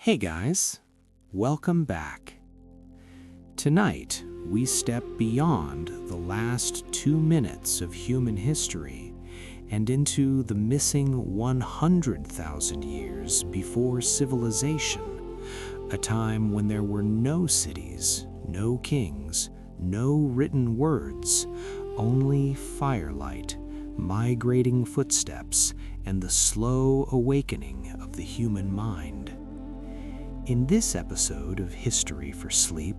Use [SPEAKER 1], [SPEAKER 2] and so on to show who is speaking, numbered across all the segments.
[SPEAKER 1] Hey guys, welcome back. Tonight, we step beyond the last 2 minutes of human history and into the missing 100,000 years before civilization, a time when there were no cities, no kings, no written words, only firelight, migrating footsteps, and the slow awakening of the human mind. In this episode of History for Sleep,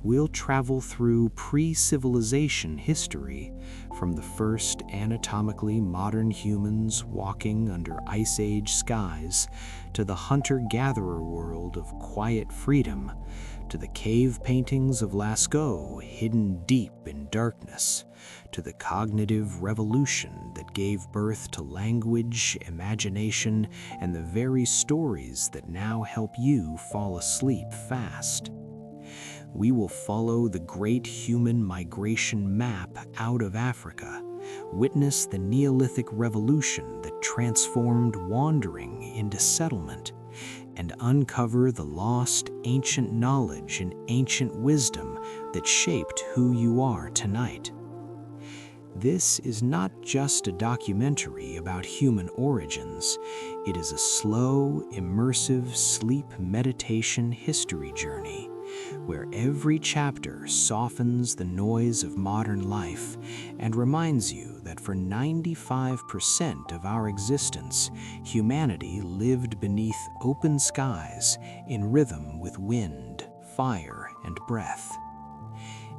[SPEAKER 1] we'll travel through pre-civilization history, from the first anatomically modern humans walking under Ice Age skies, to the hunter-gatherer world of quiet freedom, to the cave paintings of Lascaux hidden deep in darkness, to the cognitive revolution that gave birth to language, imagination, and the very stories that now help you fall asleep fast. We will follow the great human migration map out of Africa, witness the Neolithic revolution that transformed wandering into settlement, and uncover the lost ancient knowledge and ancient wisdom that shaped who you are tonight. This is not just a documentary about human origins, it is a slow, immersive sleep meditation history journey, where every chapter softens the noise of modern life and reminds you that for 95% of our existence, humanity lived beneath open skies in rhythm with wind, fire, and breath.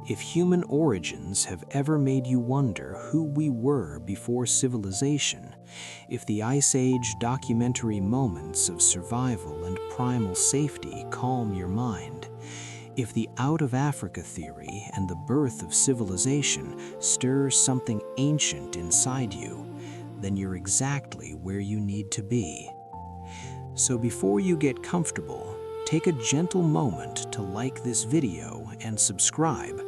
[SPEAKER 1] If human origins have ever made you wonder who we were before civilization, if the Ice Age documentary moments of survival and primal safety calm your mind, if the out-of-Africa theory and the birth of civilization stir something ancient inside you, then you're exactly where you need to be. So before you get comfortable, take a gentle moment to like this video and subscribe,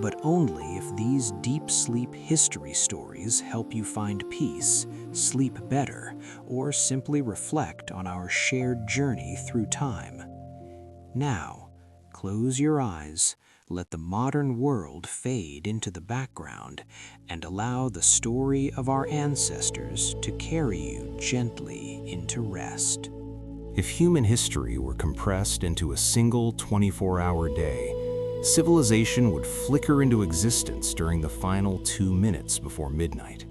[SPEAKER 1] but only if these deep sleep history stories help you find peace, sleep better, or simply reflect on our shared journey through time. Now, close your eyes, let the modern world fade into the background, and allow the story of our ancestors to carry you gently into rest. If human history were compressed into a single 24-hour day, civilization would flicker into existence during the final 2 minutes before midnight.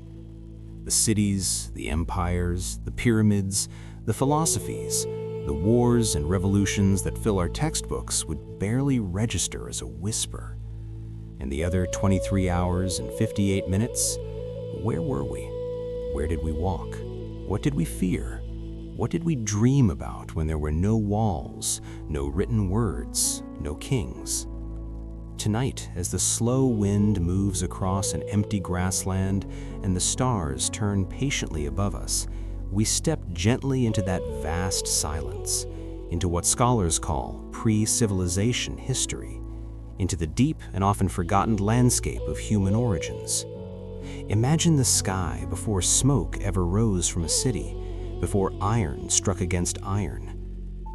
[SPEAKER 1] The cities, the empires, the pyramids, the philosophies, the wars and revolutions that fill our textbooks would barely register as a whisper. And the other 23 hours and 58 minutes, where were we? Where did we walk? What did we fear? What did we dream about when there were no walls, no written words, no kings? Tonight, as the slow wind moves across an empty grassland and the stars turn patiently above us, we step gently into that vast silence, into what scholars call pre-civilization history, into the deep and often forgotten landscape of human origins. Imagine the sky before smoke ever rose from a city, before iron struck against iron.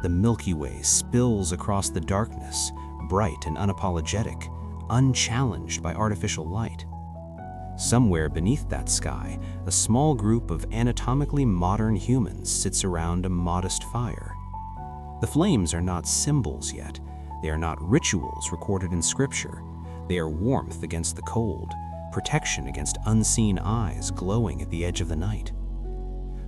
[SPEAKER 1] The Milky Way spills across the darkness, bright and unapologetic, unchallenged by artificial light. Somewhere beneath that sky, a small group of anatomically modern humans sits around a modest fire. The flames are not symbols yet. They are not rituals recorded in scripture. They are warmth against the cold, protection against unseen eyes glowing at the edge of the night.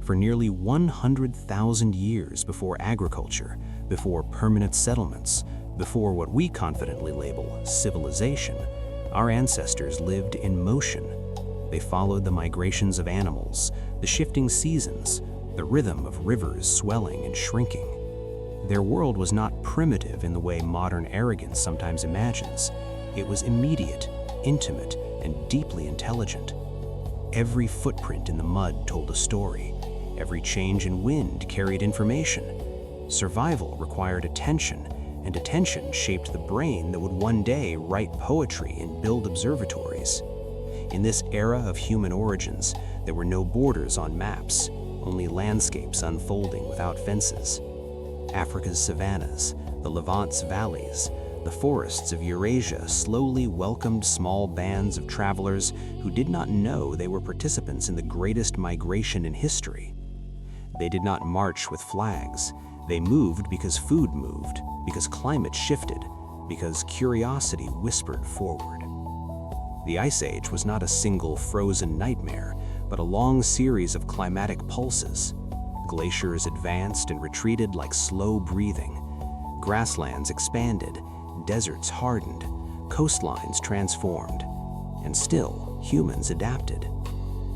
[SPEAKER 1] For nearly 100,000 years before agriculture, before permanent settlements, before what we confidently label civilization, our ancestors lived in motion. They followed the migrations of animals, the shifting seasons, the rhythm of rivers swelling and shrinking. Their world was not primitive in the way modern arrogance sometimes imagines. It was immediate, intimate, and deeply intelligent. Every footprint in the mud told a story. Every change in wind carried information. Survival required attention, and attention shaped the brain that would one day write poetry and build observatories. In this era of human origins, there were no borders on maps, only landscapes unfolding without fences. Africa's savannas, the Levant's valleys, the forests of Eurasia slowly welcomed small bands of travelers who did not know they were participants in the greatest migration in history. They did not march with flags. They moved because food moved, because climate shifted, because curiosity whispered forward. The Ice Age was not a single frozen nightmare, but a long series of climatic pulses. Glaciers advanced and retreated like slow breathing. Grasslands expanded, deserts hardened, coastlines transformed, and still humans adapted.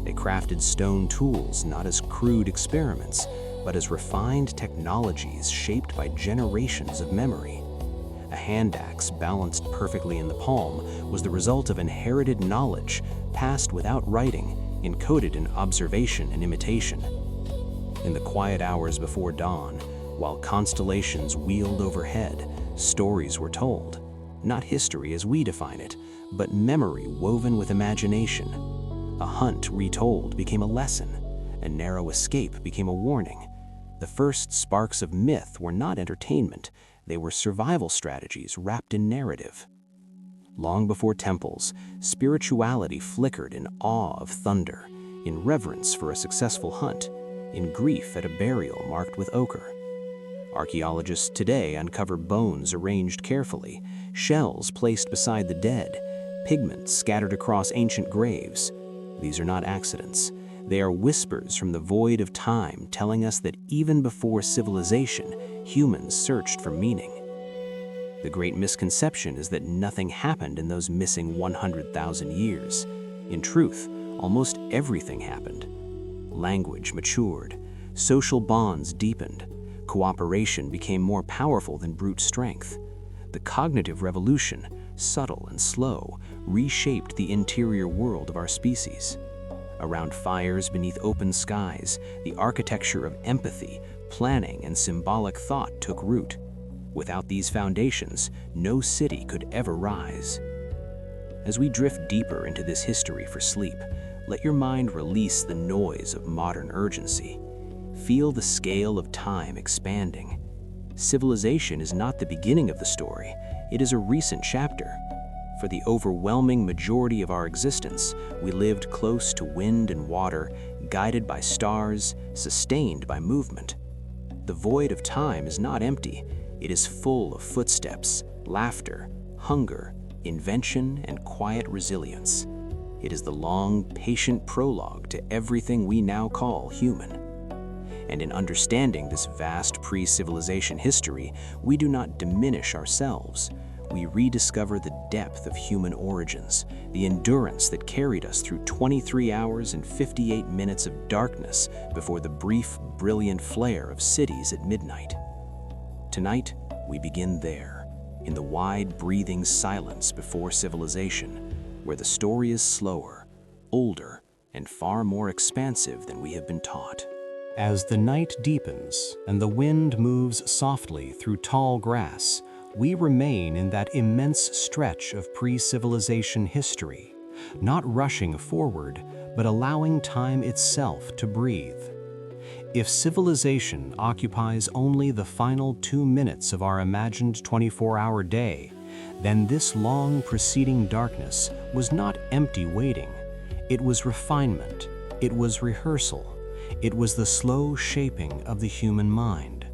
[SPEAKER 1] They crafted stone tools not as crude experiments, but as refined technologies shaped by generations of memory. A hand axe balanced perfectly in the palm was the result of inherited knowledge passed without writing, encoded in observation and imitation. In the quiet hours before dawn, while constellations wheeled overhead, stories were told. Not history as we define it, but memory woven with imagination. A hunt retold became a lesson. A narrow escape became a warning. The first sparks of myth were not entertainment. They were survival strategies wrapped in narrative. Long before temples, spirituality flickered in awe of thunder, in reverence for a successful hunt, in grief at a burial marked with ochre. Archaeologists today uncover bones arranged carefully, shells placed beside the dead, pigments scattered across ancient graves. These are not accidents. They are whispers from the void of time telling us that even before civilization, humans searched for meaning. The great misconception is that nothing happened in those missing 100,000 years. In truth, almost everything happened. Language matured, social bonds deepened, cooperation became more powerful than brute strength. The cognitive revolution, subtle and slow, reshaped the interior world of our species. Around fires beneath open skies, the architecture of empathy, planning, and symbolic thought took root. Without these foundations, no city could ever rise. As we drift deeper into this history for sleep, let your mind release the noise of modern urgency. Feel the scale of time expanding. Civilization is not the beginning of the story, it is a recent chapter. For the overwhelming majority of our existence, we lived close to wind and water, guided by stars, sustained by movement. The void of time is not empty, it is full of footsteps, laughter, hunger, invention, and quiet resilience. It is the long, patient prologue to everything we now call human. And in understanding this vast pre-civilization history, we do not diminish ourselves. We rediscover the depth of human origins, the endurance that carried us through 23 hours and 58 minutes of darkness before the brief, brilliant flare of cities at midnight. Tonight, we begin there, in the wide, breathing silence before civilization, where the story is slower, older, and far more expansive than we have been taught. As the night deepens and the wind moves softly through tall grass, we remain in that immense stretch of pre-civilization history, not rushing forward, but allowing time itself to breathe. If civilization occupies only the final 2 minutes of our imagined 24-hour day, then this long preceding darkness was not empty waiting. It was refinement, it was rehearsal, it was the slow shaping of the human mind.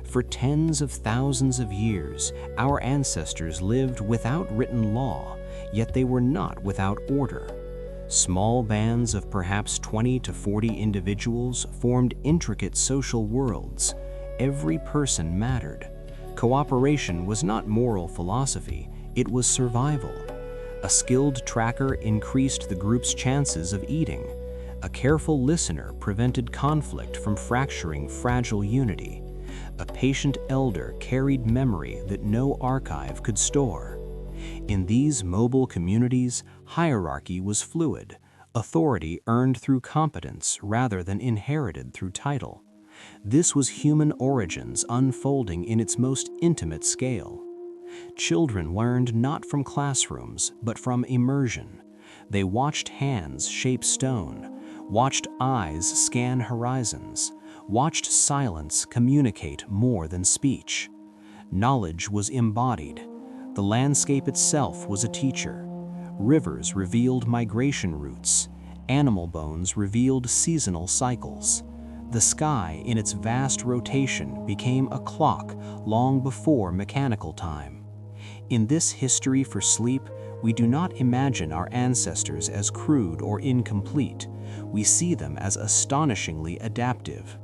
[SPEAKER 1] For tens of thousands of years, our ancestors lived without written law, yet they were not without order. Small bands of perhaps 20 to 40 individuals formed intricate social worlds. Every person mattered. Cooperation was not moral philosophy, it was survival. A skilled tracker increased the group's chances of eating. A careful listener prevented conflict from fracturing fragile unity. A patient elder carried memory that no archive could store. In these mobile communities, hierarchy was fluid, authority earned through competence rather than inherited through title. This was human origins unfolding in its most intimate scale. Children learned not from classrooms, but from immersion. They watched hands shape stone, watched eyes scan horizons, watched silence communicate more than speech. Knowledge was embodied. The landscape itself was a teacher. Rivers revealed migration routes. Animal bones revealed seasonal cycles. The sky, in its vast rotation, became a clock long before mechanical time. In this history for sleep, we do not imagine our ancestors as crude or incomplete. We see them as astonishingly adaptive.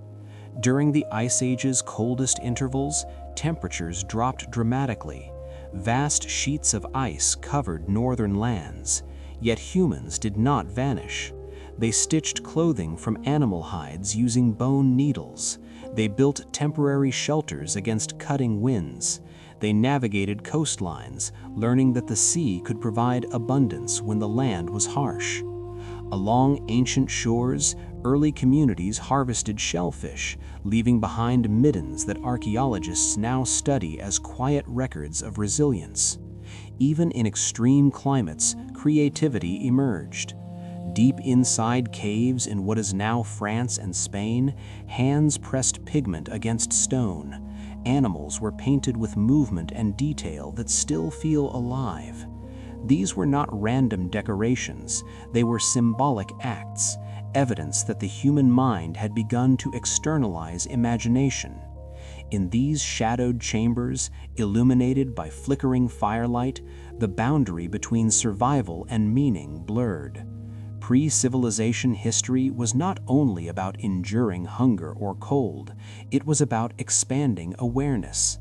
[SPEAKER 1] During the Ice Age's coldest intervals, temperatures dropped dramatically. Vast sheets of ice covered northern lands, yet humans did not vanish. They stitched clothing from animal hides using bone needles. They built temporary shelters against cutting winds. They navigated coastlines, learning that the sea could provide abundance when the land was harsh. Along ancient shores, early communities harvested shellfish, leaving behind middens that archaeologists now study as quiet records of resilience. Even in extreme climates, creativity emerged. Deep inside caves in what is now France and Spain, hands pressed pigment against stone. Animals were painted with movement and detail that still feel alive. These were not random decorations, they were symbolic acts, evidence that the human mind had begun to externalize imagination. In these shadowed chambers, illuminated by flickering firelight, the boundary between survival and meaning blurred. Pre-civilization history was not only about enduring hunger or cold, it was about expanding awareness.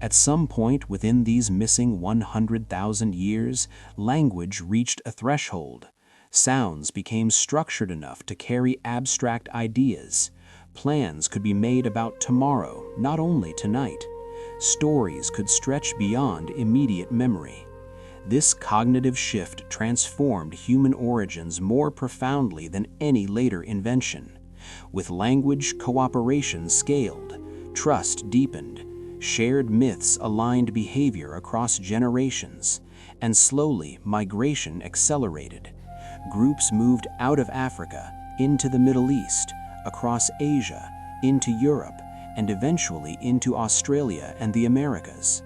[SPEAKER 1] At some point within these missing 100,000 years, language reached a threshold. Sounds became structured enough to carry abstract ideas. Plans could be made about tomorrow, not only tonight. Stories could stretch beyond immediate memory. This cognitive shift transformed human origins more profoundly than any later invention. With language, cooperation scaled, trust deepened, shared myths aligned behavior across generations, and slowly migration accelerated. Groups moved out of Africa, into the Middle East, across Asia, into Europe, and eventually into Australia and the Americas.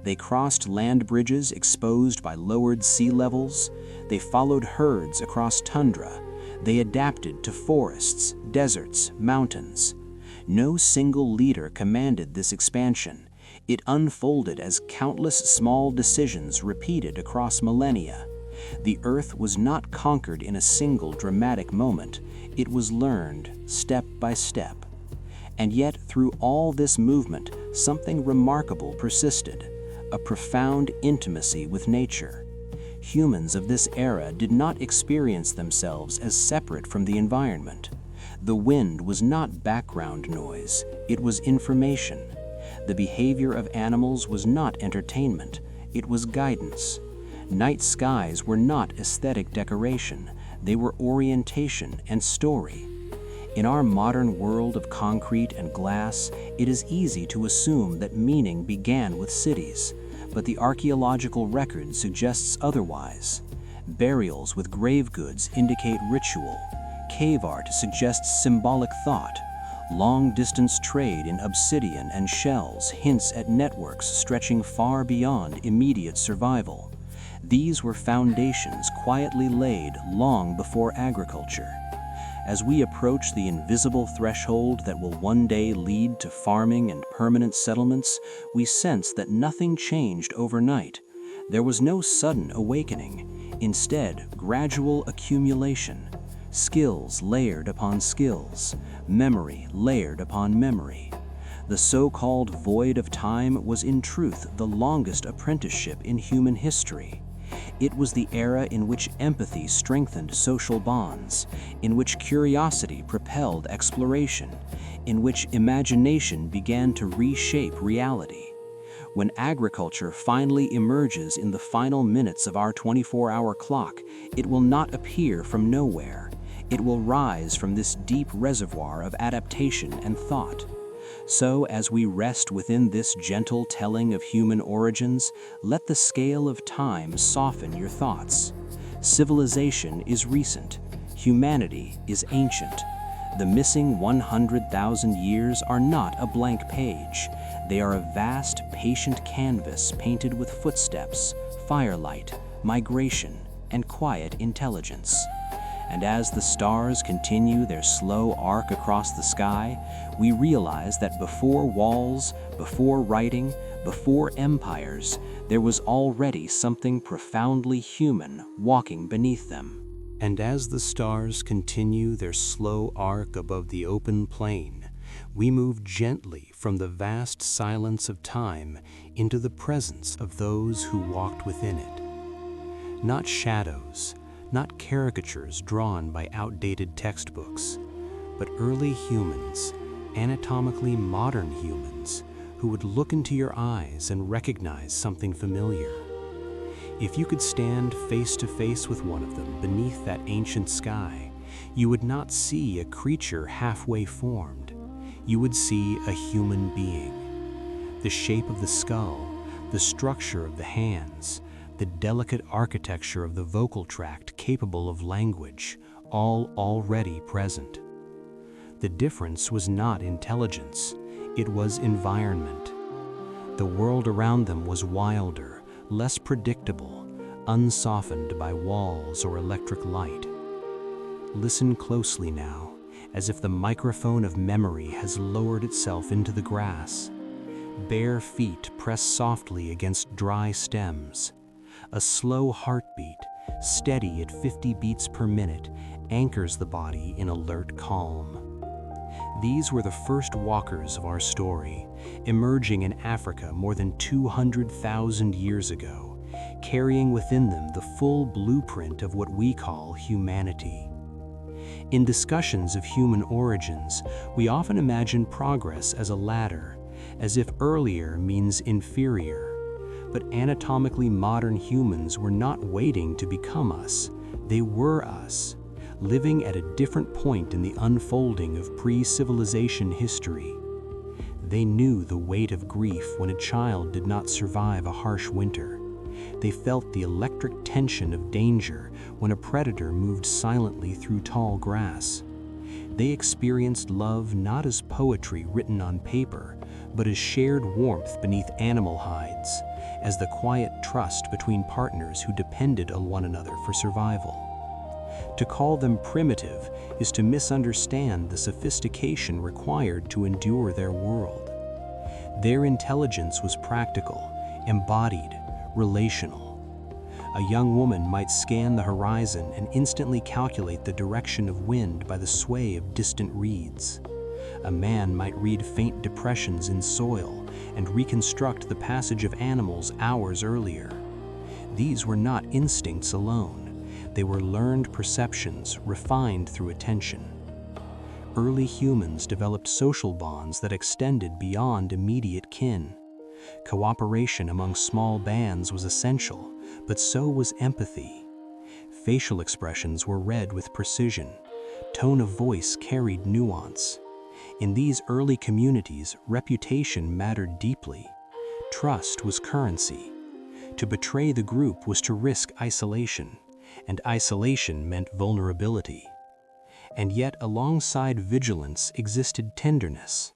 [SPEAKER 1] They crossed land bridges exposed by lowered sea levels. They followed herds across tundra. They adapted to forests, deserts, mountains. No single leader commanded this expansion. It unfolded as countless small decisions repeated across millennia. The Earth was not conquered in a single dramatic moment. It was learned step by step. And yet, through all this movement, something remarkable persisted, a profound intimacy with nature. Humans of this era did not experience themselves as separate from the environment. The wind was not background noise, it was information. The behavior of animals was not entertainment, it was guidance. Night skies were not aesthetic decoration, they were orientation and story. In our modern world of concrete and glass, it is easy to assume that meaning began with cities, but the archaeological record suggests otherwise. Burials with grave goods indicate ritual. Cave art suggests symbolic thought. Long-distance trade in obsidian and shells hints at networks stretching far beyond immediate survival. These were foundations quietly laid long before agriculture. As we approach the invisible threshold that will one day lead to farming and permanent settlements, we sense that nothing changed overnight. There was no sudden awakening, instead, gradual accumulation. Skills layered upon skills, memory layered upon memory. The so-called void of time was in truth the longest apprenticeship in human history. It was the era in which empathy strengthened social bonds, in which curiosity propelled exploration, in which imagination began to reshape reality. When agriculture finally emerges in the final minutes of our 24-hour clock, it will not appear from nowhere. It will rise from this deep reservoir of adaptation and thought. So, as we rest within this gentle telling of human origins, let the scale of time soften your thoughts. Civilization is recent. Humanity is ancient. The missing 100,000 years are not a blank page. They are a vast, patient canvas painted with footsteps, firelight, migration, and quiet intelligence. And as the stars continue their slow arc across the sky, we realize that before walls, before writing, before empires, there was already something profoundly human walking beneath them. And as the stars continue their slow arc above the open plain, we move gently from the vast silence of time into the presence of those who walked within it. Not shadows, not caricatures drawn by outdated textbooks, but early humans, anatomically modern humans, who would look into your eyes and recognize something familiar. If you could stand face to face with one of them beneath that ancient sky, you would not see a creature halfway formed. You would see a human being. The shape of the skull, the structure of the hands, the delicate architecture of the vocal tract capable of language, all already present. The difference was not intelligence, it was environment. The world around them was wilder, less predictable, unsoftened by walls or electric light. Listen closely now, as if the microphone of memory has lowered itself into the grass. Bare feet press softly against dry stems. A slow heartbeat, steady at 50 beats per minute, anchors the body in alert calm. These were the first walkers of our story, emerging in Africa more than 200,000 years ago, carrying within them the full blueprint of what we call humanity. In discussions of human origins, we often imagine progress as a ladder, as if earlier means inferior. But anatomically modern humans were not waiting to become us. They were us, living at a different point in the unfolding of pre-civilization history. They knew the weight of grief when a child did not survive a harsh winter. They felt the electric tension of danger when a predator moved silently through tall grass. They experienced love not as poetry written on paper, but as shared warmth beneath animal hides, as the quiet trust between partners who depended on one another for survival. To call them primitive is to misunderstand the sophistication required to endure their world. Their intelligence was practical, embodied, relational. A young woman might scan the horizon and instantly calculate the direction of wind by the sway of distant reeds. A man might read faint depressions in soil and reconstruct the passage of animals hours earlier. These were not instincts alone. They were learned perceptions refined through attention. Early humans developed social bonds that extended beyond immediate kin. Cooperation among small bands was essential, but so was empathy. Facial expressions were read with precision. Tone of voice carried nuance. In these early communities, reputation mattered deeply. Trust was currency. To betray the group was to risk isolation, and isolation meant vulnerability. And yet, alongside vigilance existed tenderness.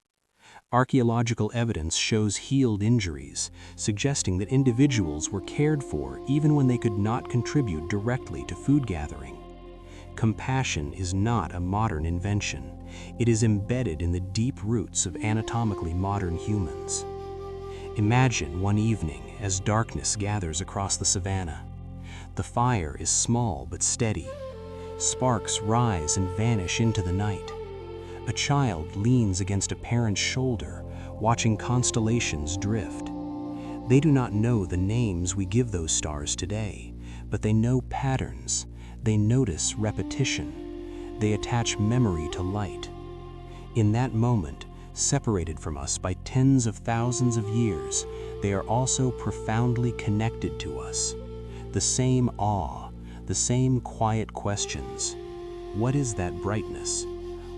[SPEAKER 1] Archaeological evidence shows healed injuries, suggesting that individuals were cared for even when they could not contribute directly to food gathering. Compassion is not a modern invention. It is embedded in the deep roots of anatomically modern humans. Imagine one evening as darkness gathers across the savannah. The fire is small but steady. Sparks rise and vanish into the night. A child leans against a parent's shoulder, watching constellations drift. They do not know the names we give those stars today, but they know patterns. They notice repetition. They attach memory to light. In that moment, separated from us by tens of thousands of years, they are also profoundly connected to us. The same awe, the same quiet questions. What is that brightness?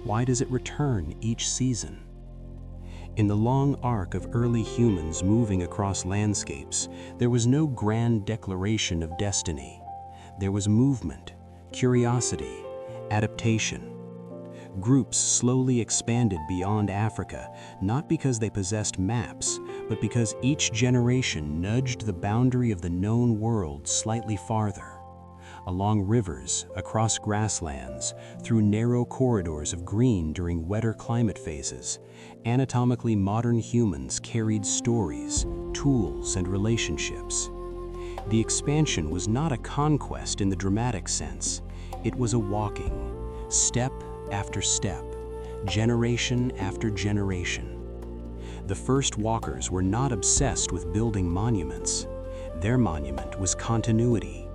[SPEAKER 1] Why does it return each season? In the long arc of early humans moving across landscapes, there was no grand declaration of destiny. There was movement, curiosity, adaptation.
[SPEAKER 2] Groups slowly expanded beyond Africa, not because they possessed maps, but because each generation nudged the boundary of the known world slightly farther. Along rivers, across grasslands, through narrow corridors of green during wetter climate phases, anatomically modern humans carried stories, tools, and relationships. The expansion was not a conquest in the dramatic sense. It was a walking, step after step, generation after generation. The first walkers were not obsessed with building monuments. Their monument was continuity.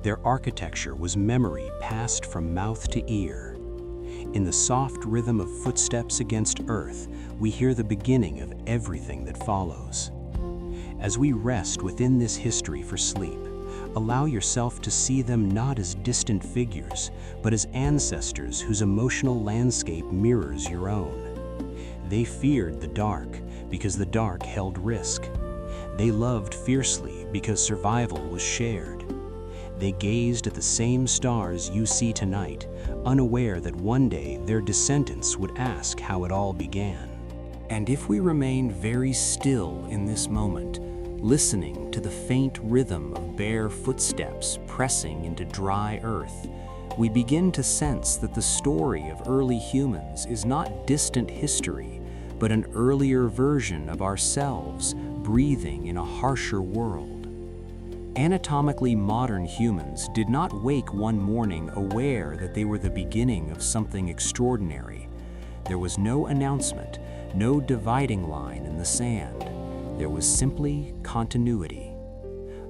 [SPEAKER 2] Their architecture was memory passed from mouth to ear. In the soft rhythm of footsteps against earth, we hear the beginning of everything that follows. As we rest within this history for sleep, allow yourself to see them not as distant figures, but as ancestors whose emotional landscape mirrors your own. They feared the dark because the dark held risk. They loved fiercely because survival was shared. They gazed at the same stars you see tonight, unaware that one day their descendants would ask how it all began.
[SPEAKER 1] And if we remain very still in this moment, listening to the faint rhythm of bare footsteps pressing into dry earth, we begin to sense that the story of early humans is not distant history, but an earlier version of ourselves breathing in a harsher world. Anatomically modern humans did not wake one morning aware that they were the beginning of something extraordinary. There was no announcement, no dividing line in the sand. There was simply continuity.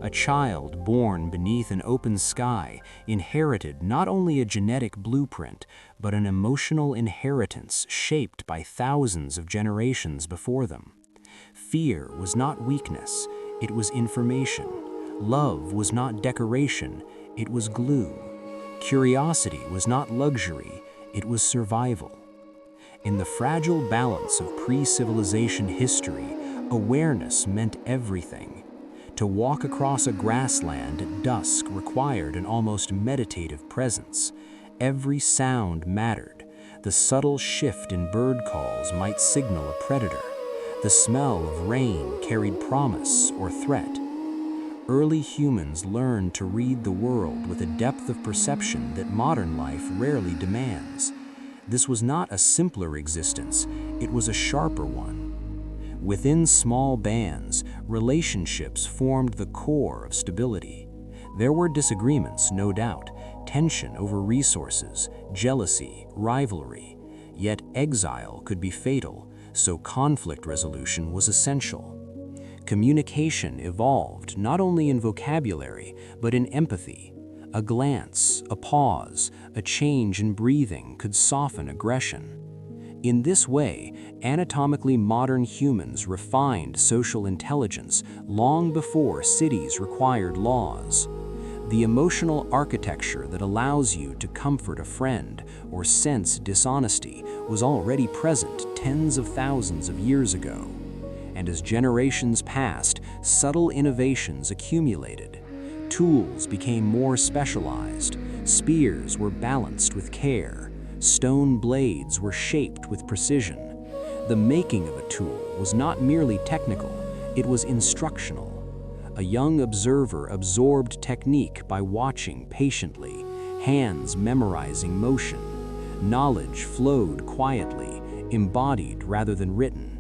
[SPEAKER 1] A child born beneath an open sky inherited not only a genetic blueprint, but an emotional inheritance shaped by thousands of generations before them. Fear was not weakness, it was information. Love was not decoration, it was glue. Curiosity was not luxury, it was survival. In the fragile balance of pre-civilization history, awareness meant everything. To walk across a grassland at dusk required an almost meditative presence. Every sound mattered. The subtle shift in bird calls might signal a predator. The smell of rain carried promise or threat. Early humans learned to read the world with a depth of perception that modern life rarely demands. This was not a simpler existence, it was a sharper one. Within small bands, relationships formed the core of stability. There were disagreements, no doubt, tension over resources, jealousy, rivalry. Yet exile could be fatal, so conflict resolution was essential. Communication evolved not only in vocabulary, but in empathy. A glance, a pause, a change in breathing could soften aggression. In this way, anatomically modern humans refined social intelligence long before cities required laws. The emotional architecture that allows you to comfort a friend or sense dishonesty was already present tens of thousands of years ago. And as generations passed, subtle innovations accumulated. Tools became more specialized. Spears were balanced with care. Stone blades were shaped with precision. The making of a tool was not merely technical, it was instructional. A young observer absorbed technique by watching patiently, hands memorizing motion. Knowledge flowed quietly, embodied rather than written.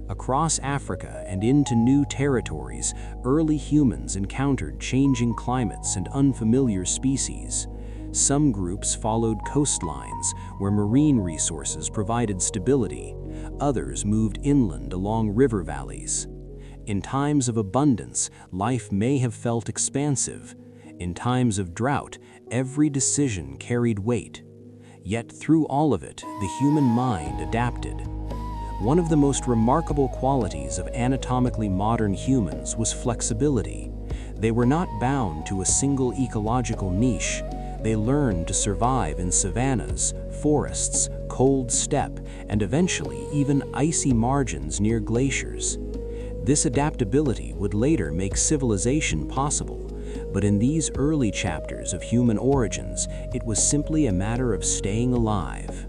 [SPEAKER 1] Across Africa and into new territories, early humans encountered changing climates and unfamiliar species. Some groups followed coastlines where marine resources provided stability. Others moved inland along river valleys. In times of abundance, life may have felt expansive. In times of drought, every decision carried weight. Yet through all of it, the human mind adapted. One of the most remarkable qualities of anatomically modern humans was flexibility. They were not bound to a single ecological niche. They learned to survive in savannas, forests, cold steppe, and eventually even icy margins near glaciers. This adaptability would later make civilization possible, but in these early chapters of human origins, it was simply a matter of staying alive.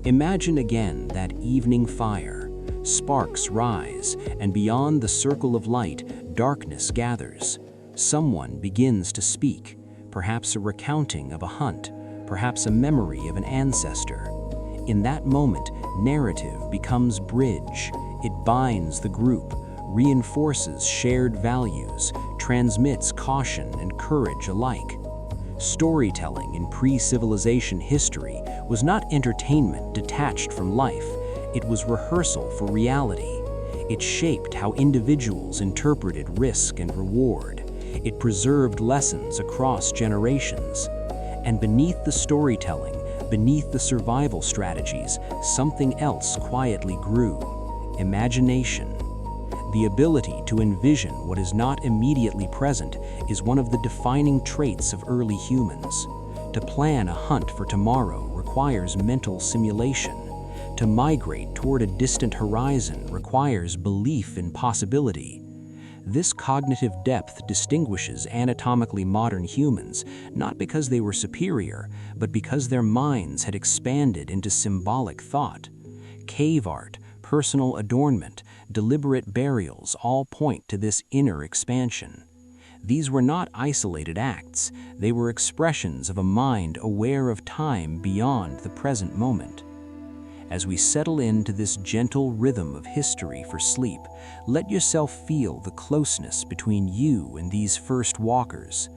[SPEAKER 2] Imagine again that evening fire. Sparks rise, and beyond the circle of light, darkness gathers. Someone begins to speak, perhaps a recounting of a hunt, perhaps a memory of an ancestor. In that moment, narrative becomes bridge. It binds the group, reinforces shared values, transmits caution and courage alike. Storytelling in pre-civilization history was not entertainment detached from life, it was rehearsal for reality. It shaped how individuals interpreted risk and reward. It preserved lessons across generations. And beneath the storytelling, beneath the survival strategies, something else quietly grew: imagination. The ability to envision what is not immediately present is one of the defining traits of early humans. To plan a hunt for tomorrow requires mental simulation. To migrate toward a distant horizon requires belief in possibility. This cognitive depth distinguishes anatomically modern humans, not because they were superior, but because their minds had expanded into symbolic thought. Cave art, personal adornment, deliberate burials all point to this inner expansion. These were not isolated acts, they were expressions of a mind aware of time beyond the present moment. As we settle into this gentle rhythm of history for sleep, let yourself feel the closeness between you and these first walkers.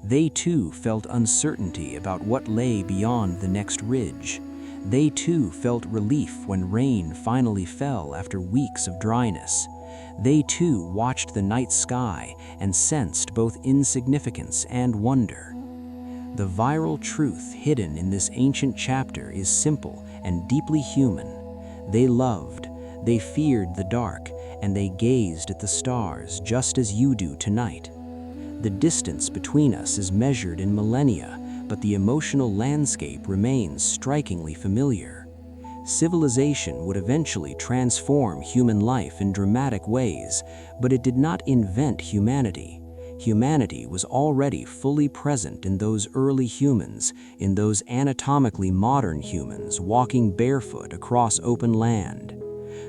[SPEAKER 2] They too felt uncertainty about what lay beyond the next ridge. They too felt relief when rain finally fell after weeks of dryness. They too watched the night sky and sensed both insignificance and wonder. The viral truth hidden in this ancient chapter is simple and deeply human. They loved, they feared the dark, and they gazed at the stars just as you do tonight. The distance between us is measured in millennia, but the emotional landscape remains strikingly familiar. Civilization would eventually transform human life in dramatic ways, but it did not invent humanity. Humanity was already fully present in those early humans, in those anatomically modern humans walking barefoot across open land.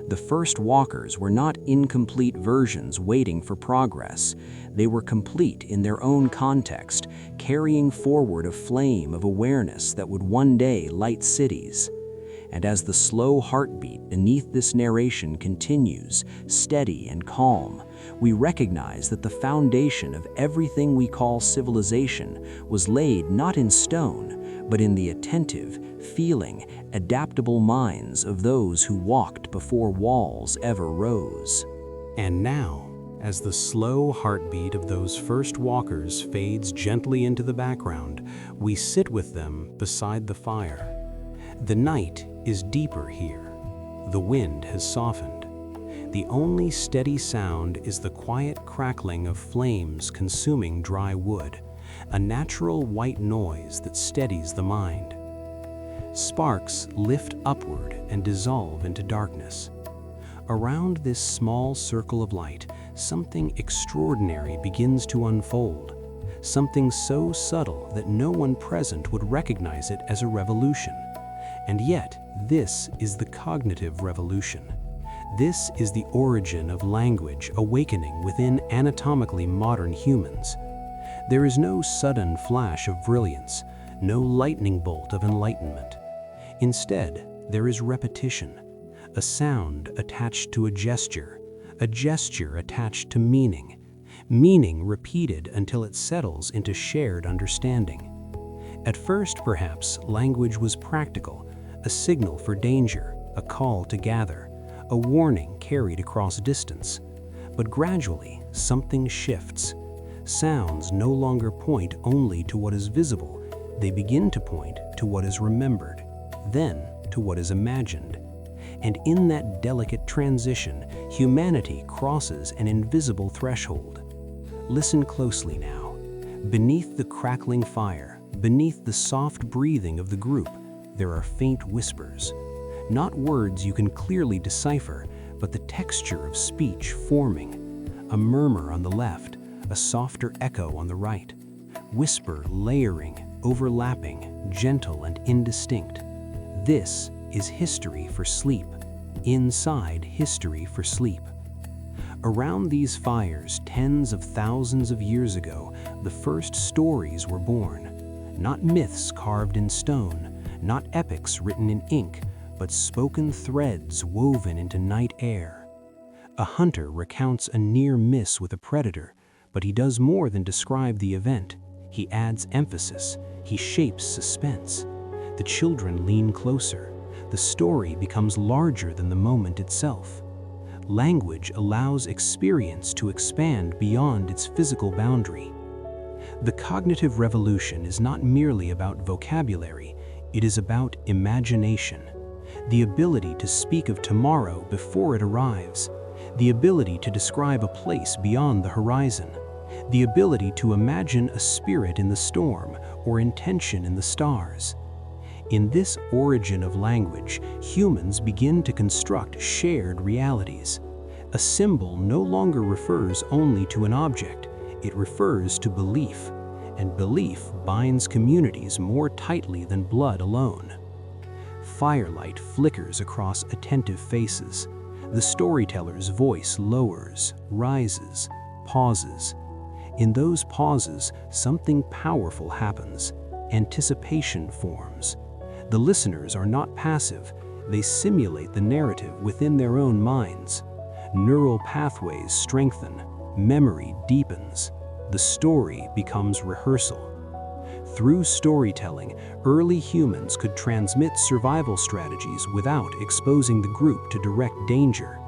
[SPEAKER 2] The first walkers were not incomplete versions waiting for progress. They were complete in their own context, carrying forward a flame of awareness that would one day light cities. And as the slow heartbeat beneath this narration continues, steady and calm, we recognize that the foundation of everything we call civilization was laid not in stone, but in the attentive, feeling, adaptable minds of those who walked before walls ever rose.
[SPEAKER 1] And now, as the slow heartbeat of those first walkers fades gently into the background, we sit with them beside the fire. The night is deeper here. The wind has softened. The only steady sound is the quiet crackling of flames consuming dry wood, a natural white noise that steadies the mind. Sparks lift upward and dissolve into darkness. Around this small circle of light, something extraordinary begins to unfold, something so subtle that no one present would recognize it as a revolution. And yet, this is the cognitive revolution. This is the origin of language awakening within anatomically modern humans. There is no sudden flash of brilliance, no lightning bolt of enlightenment. Instead, there is repetition, a sound attached to a gesture attached to meaning, meaning repeated until it settles into shared understanding. At first, perhaps, language was practical, a signal for danger, a call to gather, a warning carried across distance. But gradually, something shifts. Sounds no longer point only to what is visible, they begin to point to what is remembered, then to what is imagined. And in that delicate transition, humanity crosses an invisible threshold. Listen closely now. Beneath the crackling fire, beneath the soft breathing of the group, there are faint whispers. Not words you can clearly decipher, but the texture of speech forming. A murmur on the left, a softer echo on the right. Whisper layering, overlapping, gentle and indistinct. This
[SPEAKER 2] is history for sleep, inside history for sleep. Around these fires, tens of thousands of years ago, the first stories were born. Not myths carved in stone, not epics written in ink, but spoken threads woven into night air. A hunter recounts a near miss with a predator, but he does more than describe the event. He adds emphasis, he shapes suspense. The children lean closer. The story becomes larger than the moment itself. Language allows experience to expand beyond its physical boundary. The cognitive revolution is not merely about vocabulary, it is about imagination. The ability to speak of tomorrow before it arrives. The ability to describe a place beyond the horizon. The ability to imagine a spirit in the storm or intention in the stars. In this origin of language, humans begin to construct shared realities. A symbol no longer refers only to an object, it refers to belief, and belief binds communities more tightly than blood alone. Firelight flickers across attentive faces. The storyteller's voice lowers, rises, pauses. In those pauses, something powerful happens. Anticipation forms. The listeners are not passive, they simulate the narrative within their own minds. Neural pathways strengthen, memory deepens. The story becomes rehearsal. Through storytelling, early humans could transmit survival strategies without exposing the group to direct danger.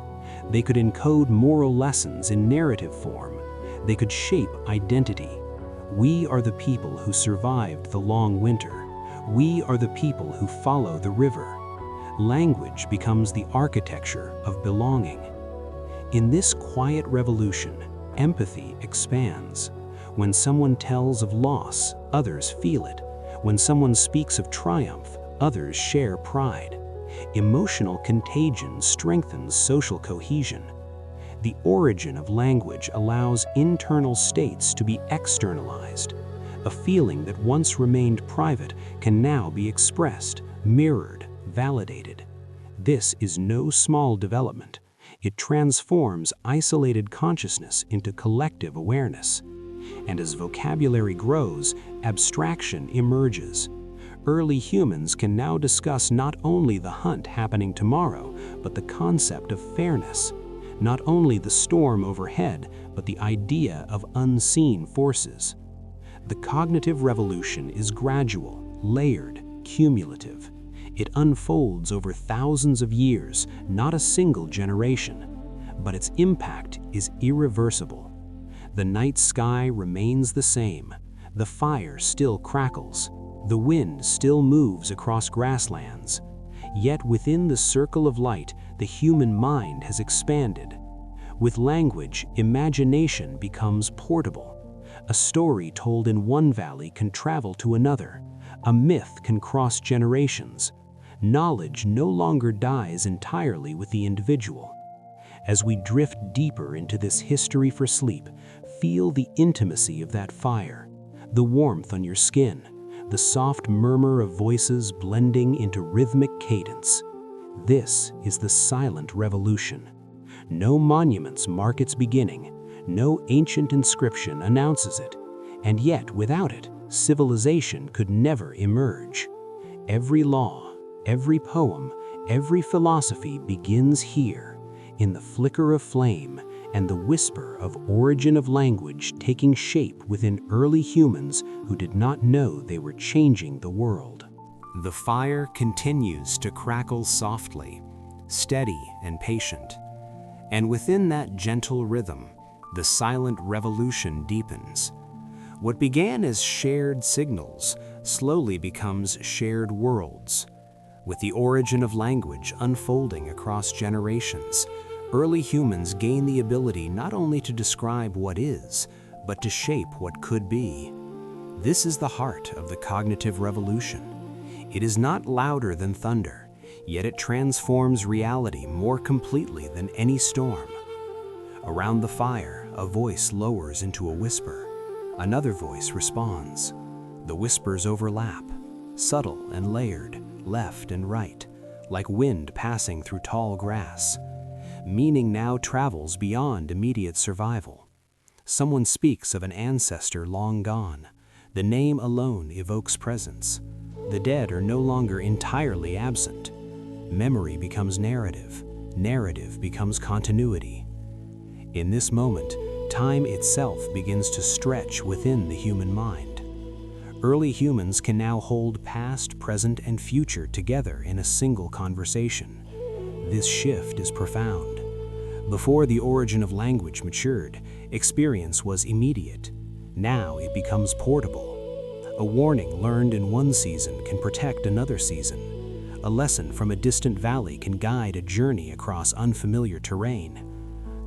[SPEAKER 2] They could encode moral lessons in narrative form. They could shape identity. We are the people who survived the long winter. We are the people who follow the river. Language becomes the architecture of belonging. In this quiet revolution, empathy expands. When someone tells of loss, others feel it. When someone speaks of triumph, others share pride. Emotional contagion strengthens social cohesion. The origin of language allows internal states to be externalized. A feeling that once remained private can now be expressed, mirrored, validated. This is no small development. It transforms isolated consciousness into collective awareness. And as vocabulary grows, abstraction emerges. Early humans can now discuss not only the hunt happening tomorrow, but the concept of fairness. Not only the storm overhead, but the idea of unseen forces. The cognitive revolution is gradual, layered, cumulative. It unfolds over thousands of years, not a single generation. But its impact is irreversible. The night sky remains the same. The fire still crackles. The wind still moves across grasslands. Yet within the circle of light, the human mind has expanded. With language, imagination becomes portable. A story told in one valley can travel to another. A myth can cross generations. Knowledge no longer dies entirely with the individual. As we drift deeper into this history for sleep, feel the intimacy of that fire, the warmth on your skin, the soft murmur of voices blending into rhythmic cadence. This is the silent revolution. No monuments mark its beginning. No ancient inscription announces it, and yet without it, civilization could never emerge. Every law, every poem, every philosophy begins here, in the flicker of flame and the whisper of origin of language taking shape within early humans who did not know they were changing the world.
[SPEAKER 1] The fire continues to crackle softly, steady and patient, and within that gentle rhythm, the silent revolution deepens. What began as shared signals slowly becomes shared worlds. With the origin of language unfolding across generations, early humans gain the ability not only to describe what is, but to shape what could be. This is the heart of the cognitive revolution. It is not louder than thunder, yet it transforms reality more completely than any storm. Around the fire, a voice lowers into a whisper. Another voice responds. The whispers overlap, subtle and layered, left and right,
[SPEAKER 2] like wind passing through tall grass. Meaning now travels beyond immediate survival. Someone speaks of an ancestor long gone. The name alone evokes presence. The dead are no longer entirely absent. Memory becomes narrative. Narrative becomes continuity. In this moment, time itself begins to stretch within the human mind. Early humans can now hold past, present, and future together in a single conversation. This shift is profound. Before the origin of language matured, experience was immediate. Now it becomes portable. A warning learned in one season can protect another season. A lesson from a distant valley can guide a journey across unfamiliar terrain.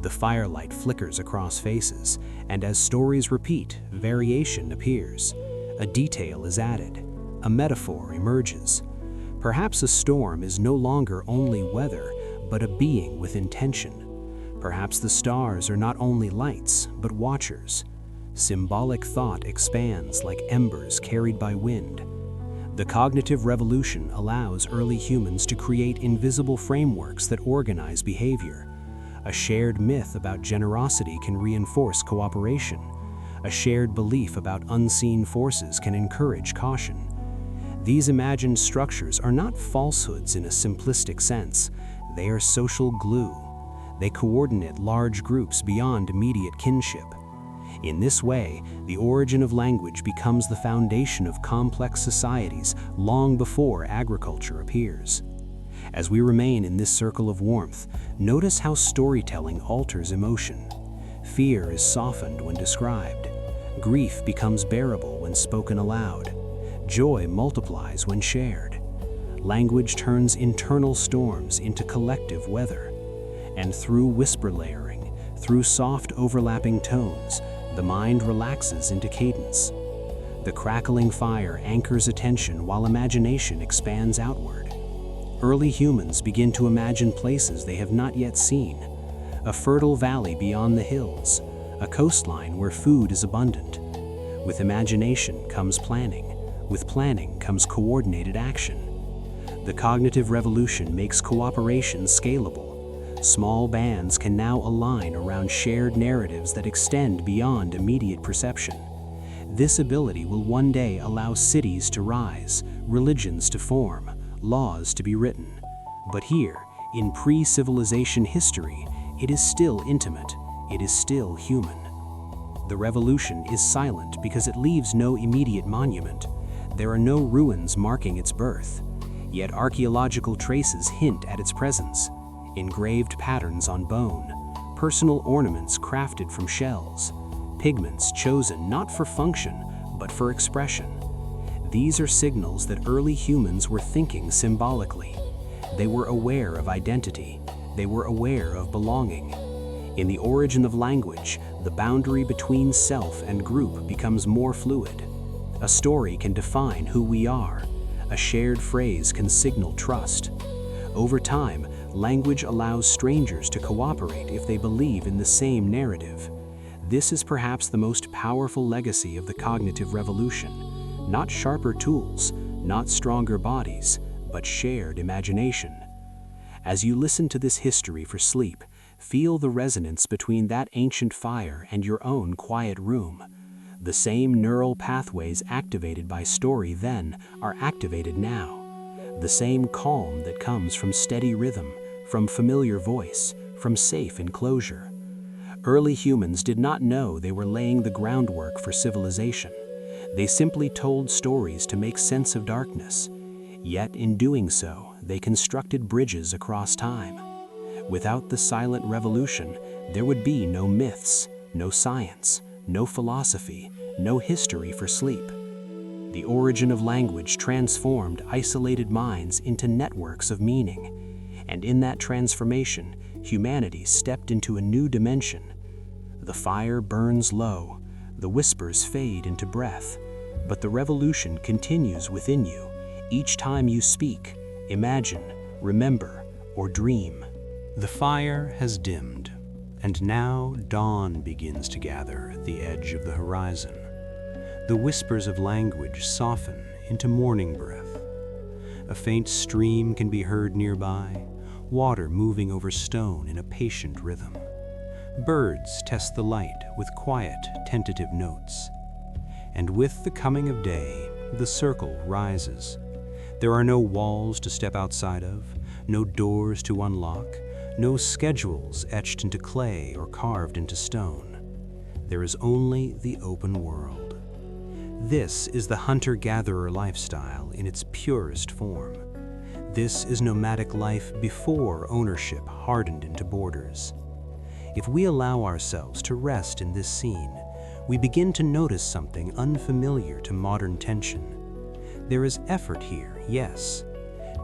[SPEAKER 2] The firelight flickers across faces, and as stories repeat, variation appears. A detail is added. A metaphor emerges. Perhaps a storm is no longer only weather, but a being with intention. Perhaps the stars are not only lights, but watchers. Symbolic thought expands like embers carried by wind. The cognitive revolution allows early humans to create invisible frameworks that organize behavior. A shared myth about generosity can reinforce cooperation. A shared belief about unseen forces can encourage caution. These imagined structures are not falsehoods in a simplistic sense. They are social glue. They coordinate large groups beyond immediate kinship. In this way, the origin of language becomes the foundation of complex societies long before agriculture appears. As we remain in this circle of warmth, notice how storytelling alters emotion. Fear is softened when described. Grief becomes bearable when spoken aloud. Joy multiplies when shared. Language turns internal storms into collective weather. And through whisper layering, through soft overlapping tones, the mind relaxes into cadence. The crackling fire anchors attention while imagination expands outward. Early humans begin to imagine places they have not yet seen. A fertile valley beyond the hills, a coastline where food is abundant. With imagination comes planning. With planning comes coordinated action. The cognitive revolution makes cooperation scalable. Small bands can now align around shared narratives that extend beyond immediate perception. This ability will one day allow cities to rise, religions to form, laws to be written. But here, in pre-civilization history, it is still intimate, it is still human. The revolution is silent because it leaves no immediate monument. There are no ruins marking its birth. Yet archaeological traces hint at its presence. Engraved patterns on bone, personal ornaments crafted from shells, pigments chosen not for function, but for expression. These are signals that early humans were thinking symbolically. They were aware of identity. They were aware of belonging. In the origin of language, the boundary between self and group becomes more fluid. A story can define who we are. A shared phrase can signal trust. Over time, language allows strangers to cooperate if they believe in the same narrative. This is perhaps the most powerful legacy of the cognitive revolution. Not sharper tools, not stronger bodies, but shared imagination. As you listen to this history for sleep, feel the resonance between that ancient fire and your own quiet room. The same neural pathways activated by story then are activated now. The same calm that comes from steady rhythm, from familiar voice, from safe enclosure. Early humans did not know they were laying the groundwork for civilization. They simply told stories to make sense of darkness. Yet in doing so, they constructed bridges across time. Without the silent revolution, there would be no myths, no science, no philosophy, no history for sleep. The origin of language transformed isolated minds into networks of meaning, and in that transformation, humanity stepped into a new dimension. The fire burns low, the whispers fade into breath, but the revolution continues within you each time you speak, imagine, remember, or dream. The fire has dimmed, and now dawn begins to gather at the edge of the horizon. The whispers of language soften into morning breath. A faint stream can be heard nearby, water moving over stone in a patient rhythm. Birds test the light with quiet, tentative notes. And with the coming of day, the circle rises. There are no walls to step outside of, no doors to unlock, no schedules etched into clay or carved into stone. There is only the open world. This is the hunter-gatherer lifestyle in its purest form. This is nomadic life before ownership hardened into borders. If we allow ourselves to rest in this scene, we begin to notice something unfamiliar to modern tension. There is effort here, yes.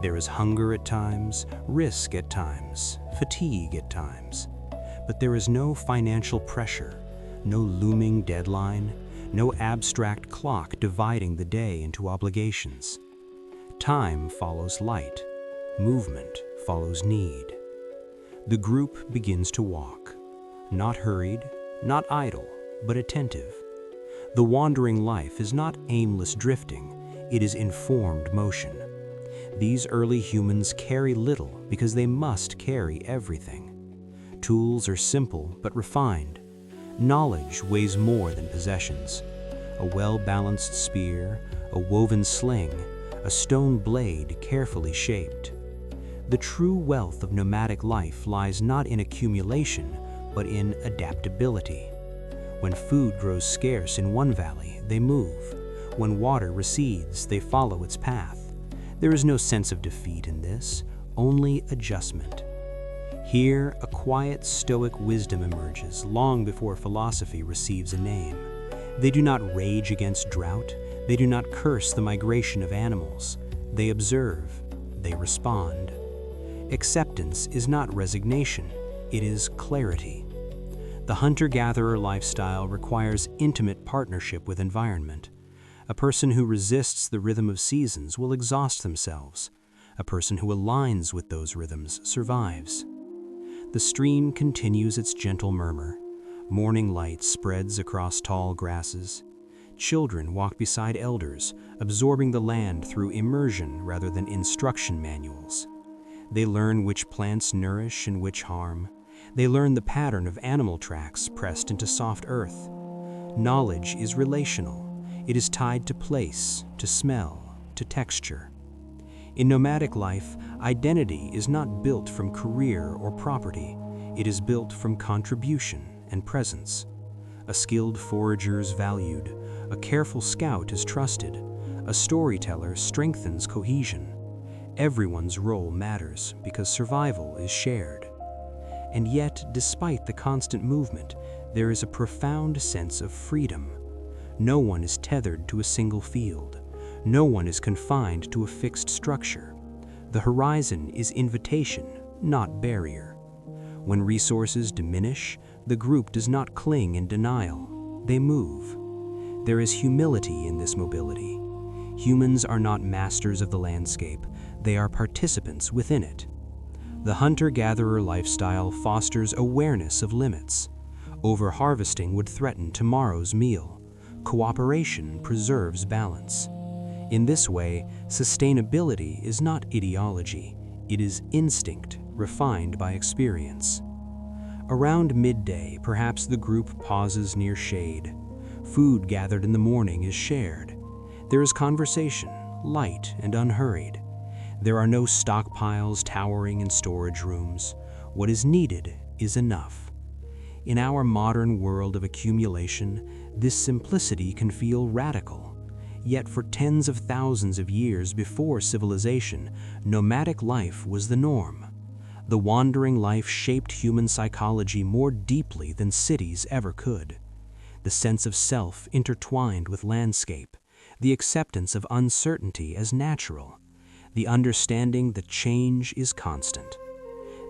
[SPEAKER 2] There is hunger at times, risk at times, fatigue at times. But there is no financial pressure, no looming deadline, no abstract clock dividing the day into obligations. Time follows light, movement follows need. The group begins to walk, not hurried, not idle, but attentive. The wandering life is not aimless drifting, it is informed motion. These early humans carry little because they must carry everything. Tools are simple but refined. Knowledge weighs more than possessions. A well-balanced spear, a woven sling, a stone blade carefully shaped. The true wealth of nomadic life lies not in accumulation, but in adaptability. When food grows scarce in one valley, they move. When water recedes, they follow its path. There is no sense of defeat in this, only adjustment. Here, a quiet, stoic wisdom emerges long before philosophy receives a name. They do not rage against drought. They do not curse the migration of animals. They observe. They respond. Acceptance is not resignation. It is clarity. The hunter-gatherer lifestyle requires intimate partnership with environment. A person who resists the rhythm of seasons will exhaust themselves. A person who aligns with those rhythms survives. The stream continues its gentle murmur. Morning light spreads across tall grasses. Children walk beside elders, absorbing the land through immersion rather than instruction manuals. They learn which plants nourish and which harm. They learn the pattern of animal tracks pressed into soft earth. Knowledge is relational. It is tied to place, to smell, to texture. In nomadic life, identity is not built from career or property. It is built from contribution and presence. A skilled forager is valued. A careful scout is trusted. A storyteller strengthens cohesion. Everyone's role matters because survival is shared. And yet, despite the constant movement, there is a profound sense of freedom. No one is tethered to a single field. No one is confined to a fixed structure. The horizon is invitation, not barrier. When resources diminish, the group does not cling in denial. They move. There is humility in this mobility. Humans are not masters of the landscape. They are participants within it. The hunter-gatherer lifestyle fosters awareness of limits. Over-harvesting would threaten tomorrow's meal. Cooperation preserves balance. In this way, sustainability is not ideology. It is instinct, refined by experience. Around midday, perhaps the group pauses near shade. Food gathered in the morning is shared. There is conversation, light and unhurried. There are no stockpiles towering in storage rooms. What is needed is enough. In our modern world of accumulation, this simplicity can feel radical. Yet for tens of thousands of years before civilization, nomadic life was the norm. The wandering life shaped human psychology more deeply than cities ever could. The sense of self intertwined with landscape, the acceptance of uncertainty as natural, the understanding that change is constant.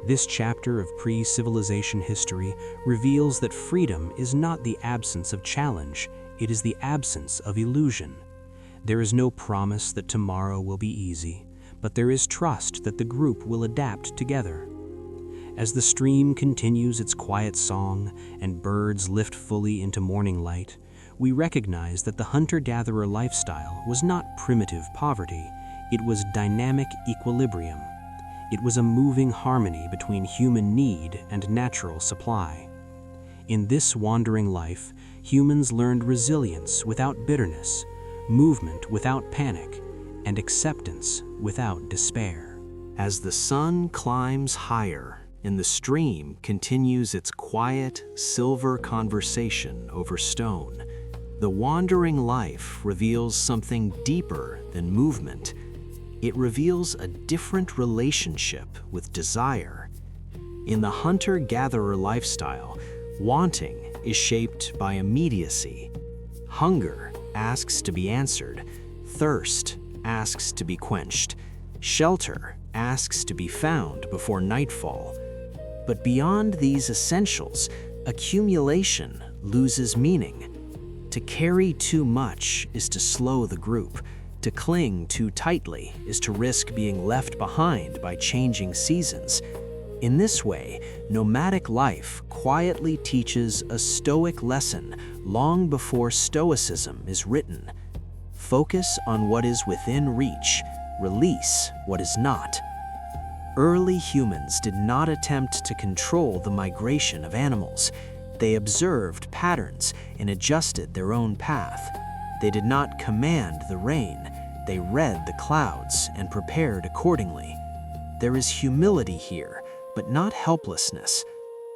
[SPEAKER 2] This chapter of pre-civilization history reveals that freedom is not the absence of challenge, it is the absence of illusion. There is no promise that tomorrow will be easy, but there is trust that the group will adapt together. As the stream continues its quiet song and birds lift fully into morning light, we recognize that the hunter-gatherer lifestyle was not primitive poverty, It was dynamic equilibrium. It was a moving harmony between human need and natural supply. In this wandering life, humans learned resilience without bitterness, movement without panic, and acceptance without despair.
[SPEAKER 1] As the sun climbs higher and the stream continues its quiet, silver conversation over stone, the wandering life reveals something deeper than movement. It reveals a different relationship with desire. In the hunter-gatherer lifestyle, wanting is shaped by immediacy. Hunger asks to be answered. Thirst asks to be quenched. Shelter asks to be found before nightfall. But beyond these essentials, accumulation loses meaning. To carry too much is to slow the group. To cling too tightly is to risk being left behind by changing seasons. In this way, nomadic life quietly teaches a stoic lesson long before stoicism is written. Focus on what is within reach, release what is not. Early humans did not attempt to control the migration of animals. They observed patterns and adjusted their own path. They did not command the rain. They read the clouds and prepared accordingly. There is humility here, but not helplessness.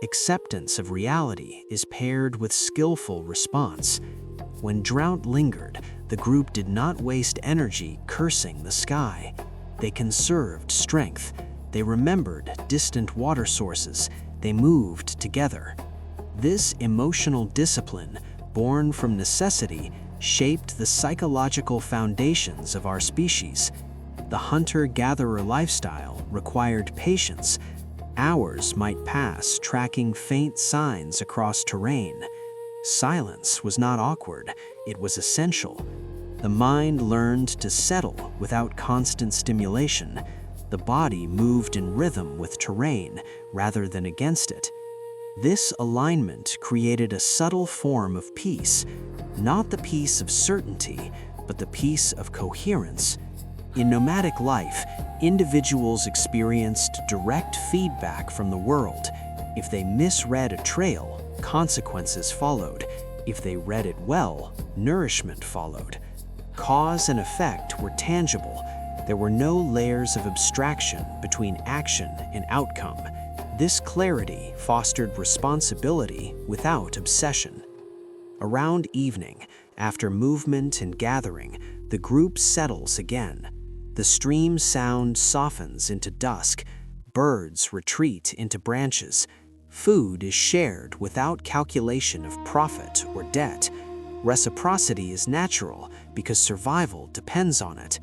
[SPEAKER 1] Acceptance of reality is paired with skillful response. When drought lingered, the group did not waste energy cursing the sky. They conserved strength. They remembered distant water sources. They moved together. This emotional discipline, born from necessity, shaped the psychological foundations of our species. The hunter-gatherer lifestyle required patience. Hours might pass tracking faint signs across terrain. Silence was not awkward, it was essential. The mind learned to settle without constant stimulation. The body moved in rhythm with terrain rather than against it. This alignment created a subtle form of peace, not the peace of certainty, but the peace of coherence. In nomadic life, individuals experienced direct feedback from the world. If they misread a trail, consequences followed. If they read it well, nourishment followed. Cause and effect were tangible. There were no layers of abstraction between action and outcome. This clarity fostered responsibility without obsession. Around evening, after movement and gathering, the group settles again. The stream sound softens into dusk. Birds retreat into branches. Food is shared without calculation of profit or debt. Reciprocity is natural because survival depends on it.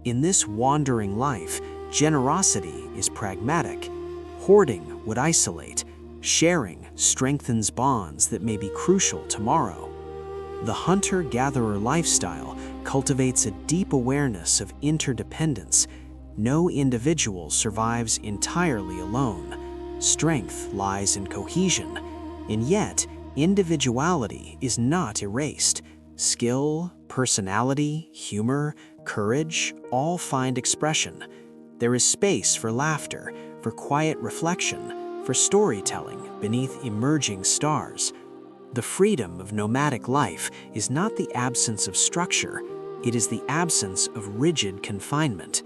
[SPEAKER 1] In this wandering life, generosity is pragmatic. Hoarding would isolate. Sharing strengthens bonds that may be crucial tomorrow. The hunter-gatherer lifestyle cultivates a deep awareness of interdependence. No individual survives entirely alone. Strength lies in cohesion, and yet individuality is not erased. Skill, personality, humor, courage all find expression. There is space for laughter, for quiet reflection, for storytelling beneath emerging stars. The freedom of nomadic life is not the absence of structure, it is the absence of rigid confinement.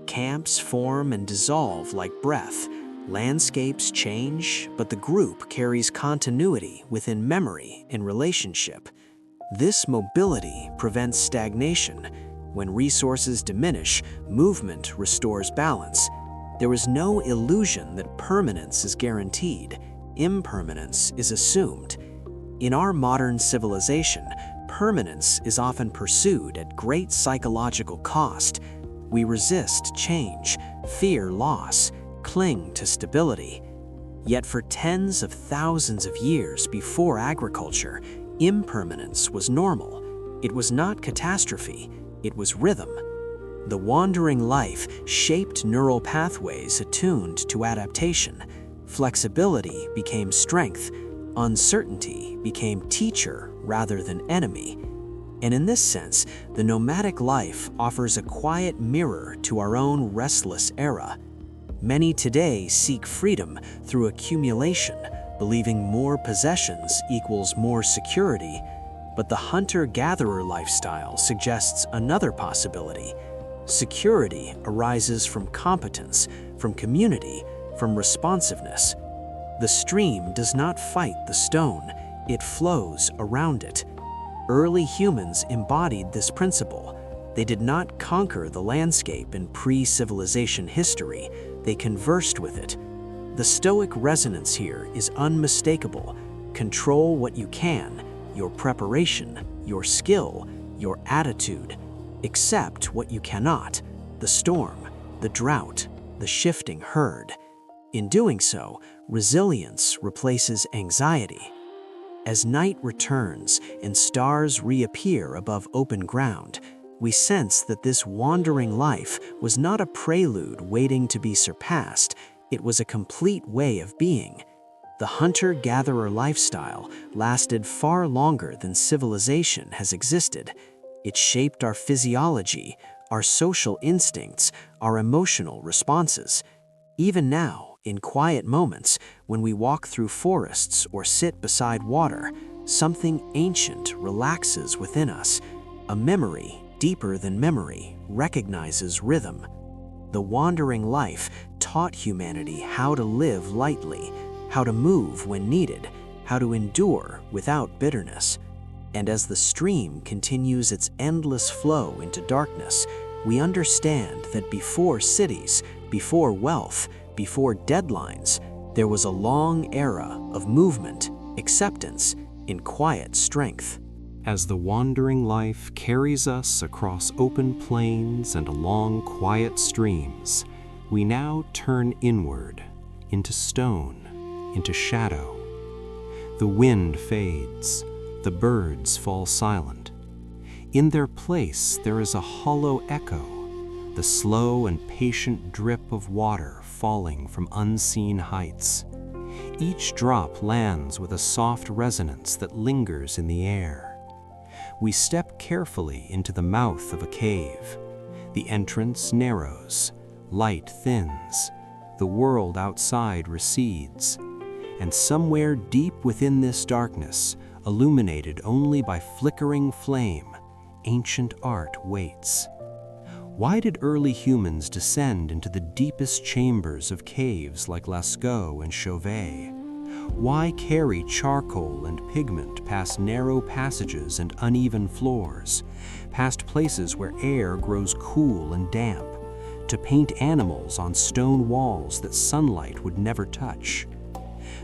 [SPEAKER 1] Camps form and dissolve like breath. Landscapes change, but the group carries continuity within memory and relationship. This mobility prevents stagnation. When resources diminish, movement restores balance. There is no illusion that permanence is guaranteed. Impermanence is assumed. In our modern civilization, permanence is often pursued at great psychological cost. We resist change, fear loss, cling to stability. Yet for tens of thousands of years before agriculture, impermanence was normal. It was not catastrophe, it was rhythm. The wandering life shaped neural pathways attuned to adaptation. Flexibility became strength. Uncertainty became teacher rather than enemy.
[SPEAKER 3] And in this sense, the nomadic life offers a quiet mirror to our own restless era. Many today seek freedom through accumulation, believing more possessions equals more security, but the hunter-gatherer lifestyle suggests another possibility. Security arises from competence, from community, from responsiveness. The stream does not fight the stone, it flows around it. Early humans embodied this principle. They did not conquer the landscape in pre-civilization history, they conversed with it. The Stoic resonance here is unmistakable. Control what you can, your preparation, your skill, your attitude. Accept what you cannot, the storm, the drought, the shifting herd. In doing so, resilience replaces anxiety. As night returns and stars reappear above open ground, we sense that this wandering life was not a prelude waiting to be surpassed, it was a complete way of being. The hunter-gatherer lifestyle lasted far longer than civilization has existed. It shaped our physiology, our social instincts, our emotional responses. Even now, in quiet moments, when we walk through forests or sit beside water, something ancient relaxes within us. A memory, deeper than memory, recognizes rhythm. The wandering life taught humanity how to live lightly, how to move when needed, how to endure without bitterness. And as the stream continues its endless flow into darkness, we understand that before cities, before wealth, before deadlines, there was a long era of movement, acceptance, in quiet strength.
[SPEAKER 1] As the wandering life carries us across open plains and along quiet streams, we now turn inward, into stone, into shadow. The wind fades, the birds fall silent. In their place there is a hollow echo, the slow and patient drip of water falling from unseen heights. Each drop lands with a soft resonance that lingers in the air. We step carefully into the mouth of a cave. The entrance narrows, light thins, the world outside recedes, and somewhere deep within this darkness, illuminated only by flickering flame, ancient art waits. Why did early humans descend into the deepest chambers of caves like Lascaux and Chauvet? Why carry charcoal and pigment past narrow passages and uneven floors, past places where air grows cool and damp, to paint animals on stone walls that sunlight would never touch?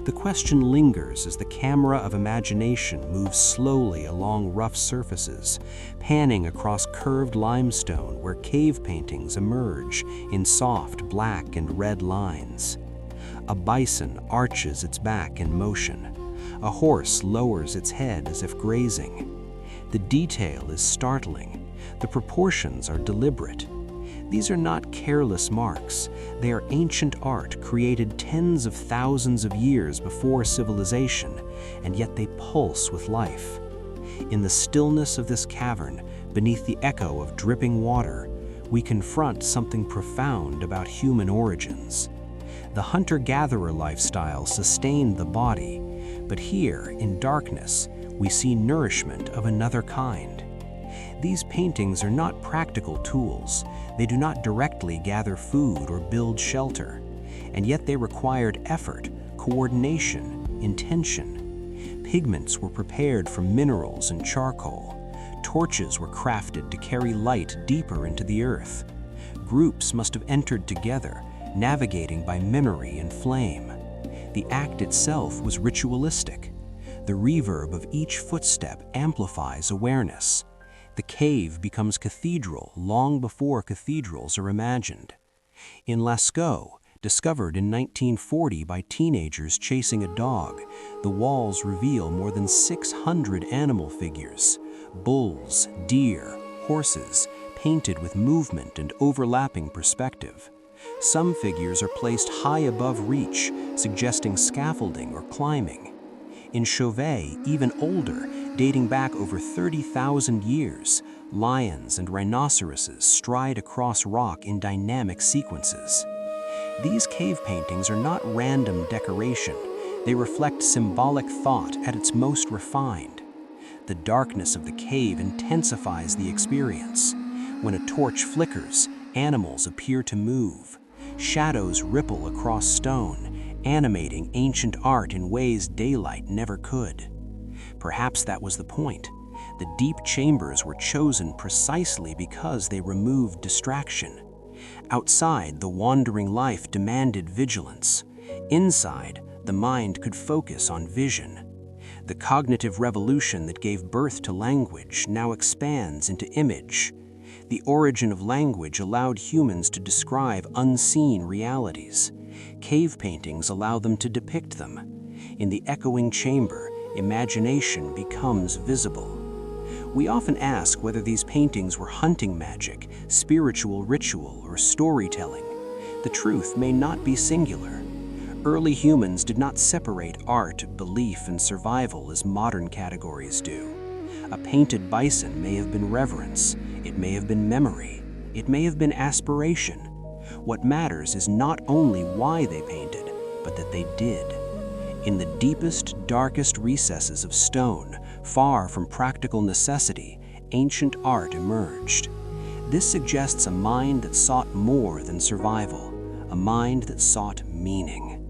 [SPEAKER 1] The question lingers as the camera of imagination moves slowly along rough surfaces, panning across curved limestone where cave paintings emerge in soft black and red lines. A bison arches its back in motion. A horse lowers its head as if grazing. The detail is startling. The proportions are deliberate. These are not careless marks. They are ancient art created tens of thousands of years before civilization, and yet they pulse with life. In the stillness of this cavern, beneath the echo of dripping water, we confront something profound about human origins. The hunter-gatherer lifestyle sustained the body, but here, in darkness, we see nourishment of another kind. These paintings are not practical tools. They do not directly gather food or build shelter, and yet they required effort, coordination, intention. Pigments were prepared from minerals and charcoal. Torches were crafted to carry light deeper into the earth. Groups must have entered together, navigating by memory and flame. The act itself was ritualistic. The reverb of each footstep amplifies awareness. The cave becomes cathedral long before cathedrals are imagined. In Lascaux, discovered in 1940 by teenagers chasing a dog, the walls reveal more than 600 animal figures: bulls, deer, horses, painted with movement and overlapping perspective. Some figures are placed high above reach, suggesting scaffolding or climbing. In Chauvet, even older,
[SPEAKER 2] Dating back over 30,000 years, lions and rhinoceroses stride across rock in dynamic sequences. These cave paintings are not random decoration. They reflect symbolic thought at its most refined. The darkness of the cave intensifies the experience. When a torch flickers, animals appear to move. Shadows ripple across stone, animating ancient art in ways daylight never could. Perhaps that was the point. The deep chambers were chosen precisely because they removed distraction. Outside, the wandering life demanded vigilance. Inside, the mind could focus on vision. The cognitive revolution that gave birth to language now expands into image. The origin of language allowed humans to describe unseen realities. Cave paintings allow them to depict them. In the echoing chamber, imagination becomes visible. We often ask whether these paintings were hunting magic, spiritual ritual, or storytelling. The truth may not be singular. Early humans did not separate art, belief, and survival as modern categories do. A painted bison may have been reverence, it may have been memory, it may have been aspiration. What matters is not only why they painted, but that they did. In the deepest, darkest recesses of stone, far from practical necessity, ancient art emerged. This suggests a mind that sought more than survival, a mind that sought meaning.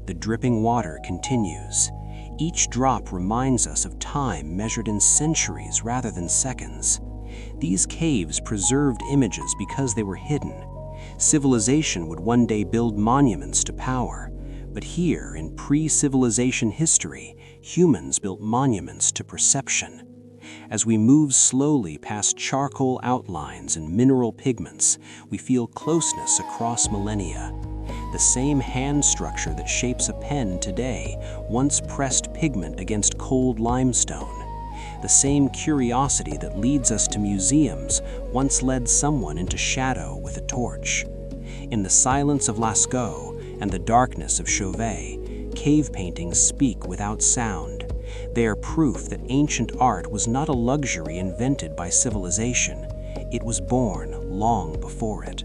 [SPEAKER 2] The dripping water continues. Each drop reminds us of time measured in centuries rather than seconds. These caves preserved images because they were hidden. Civilization would one day build monuments to power, but here, in pre-civilization history, humans built monuments to perception. As we move slowly past charcoal outlines and mineral pigments, we feel closeness across millennia. The same hand structure that shapes a pen today once pressed pigment against cold limestone. The same curiosity that leads us to museums once led someone into shadow with a torch. In the silence of Lascaux and the darkness of Chauvet, cave paintings speak without sound. They are proof that ancient art was not a luxury invented by civilization. It was born long before it.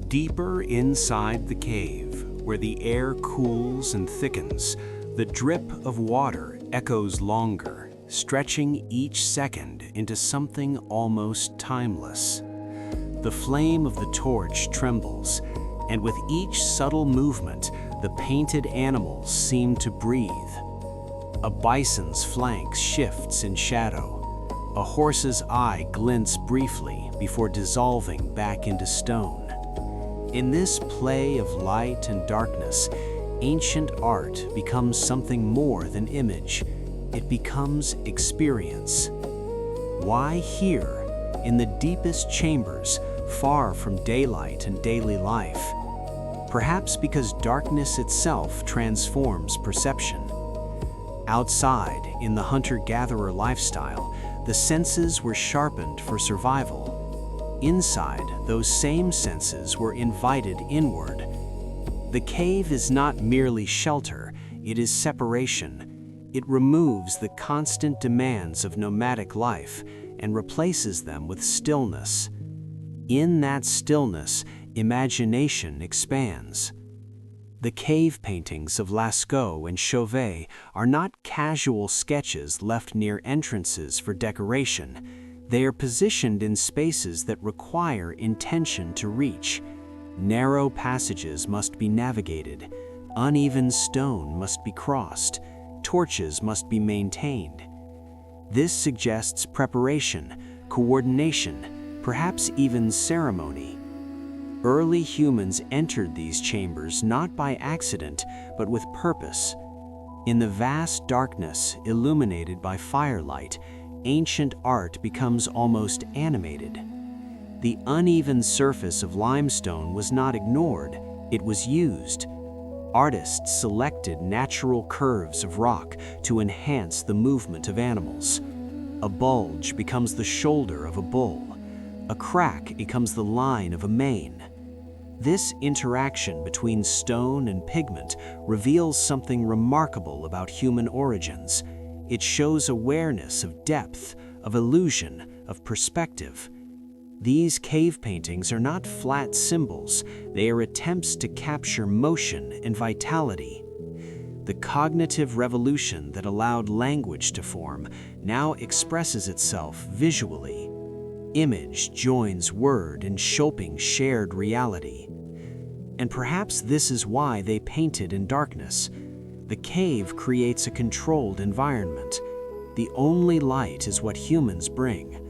[SPEAKER 1] Deeper inside the cave, where the air cools and thickens, the drip of water echoes longer, stretching each second into something almost timeless. The flame of the torch trembles, and with each subtle movement, the painted animals seem to breathe. A bison's flank shifts in shadow. A horse's eye glints briefly before dissolving back into stone. In this play of light and darkness, ancient art becomes something more than image. It becomes experience. Why here, in the deepest chambers, far from daylight and daily life? Perhaps because darkness itself transforms perception. Outside, in the hunter-gatherer lifestyle, the senses were sharpened for survival. Inside, those same senses were invited inward. The cave is not merely shelter, it is separation. It removes the constant demands of nomadic life and replaces them with stillness. In that stillness, imagination expands. The cave paintings of Lascaux and Chauvet are not casual sketches left near entrances for decoration. They are positioned in spaces that require intention to reach. Narrow passages must be navigated. Uneven stone must be crossed. Torches must be maintained. This suggests preparation, coordination, perhaps even ceremony. Early humans entered these chambers not by accident, but with purpose. In the vast darkness illuminated by firelight, ancient art becomes almost animated. The uneven surface of limestone was not ignored, it was used. Artists selected natural curves of rock to enhance the movement of animals. A bulge becomes the shoulder of a bull. A crack becomes the line of a mane. This interaction between stone and pigment reveals something remarkable about human origins.
[SPEAKER 3] It shows awareness of depth, of illusion, of perspective. These cave paintings are not flat symbols, they are attempts to capture motion and vitality. The cognitive revolution that allowed language to form now expresses itself visually. Image joins word in shaping shared reality. And perhaps this is why they painted in darkness. The cave creates a controlled environment. The only light is what humans bring.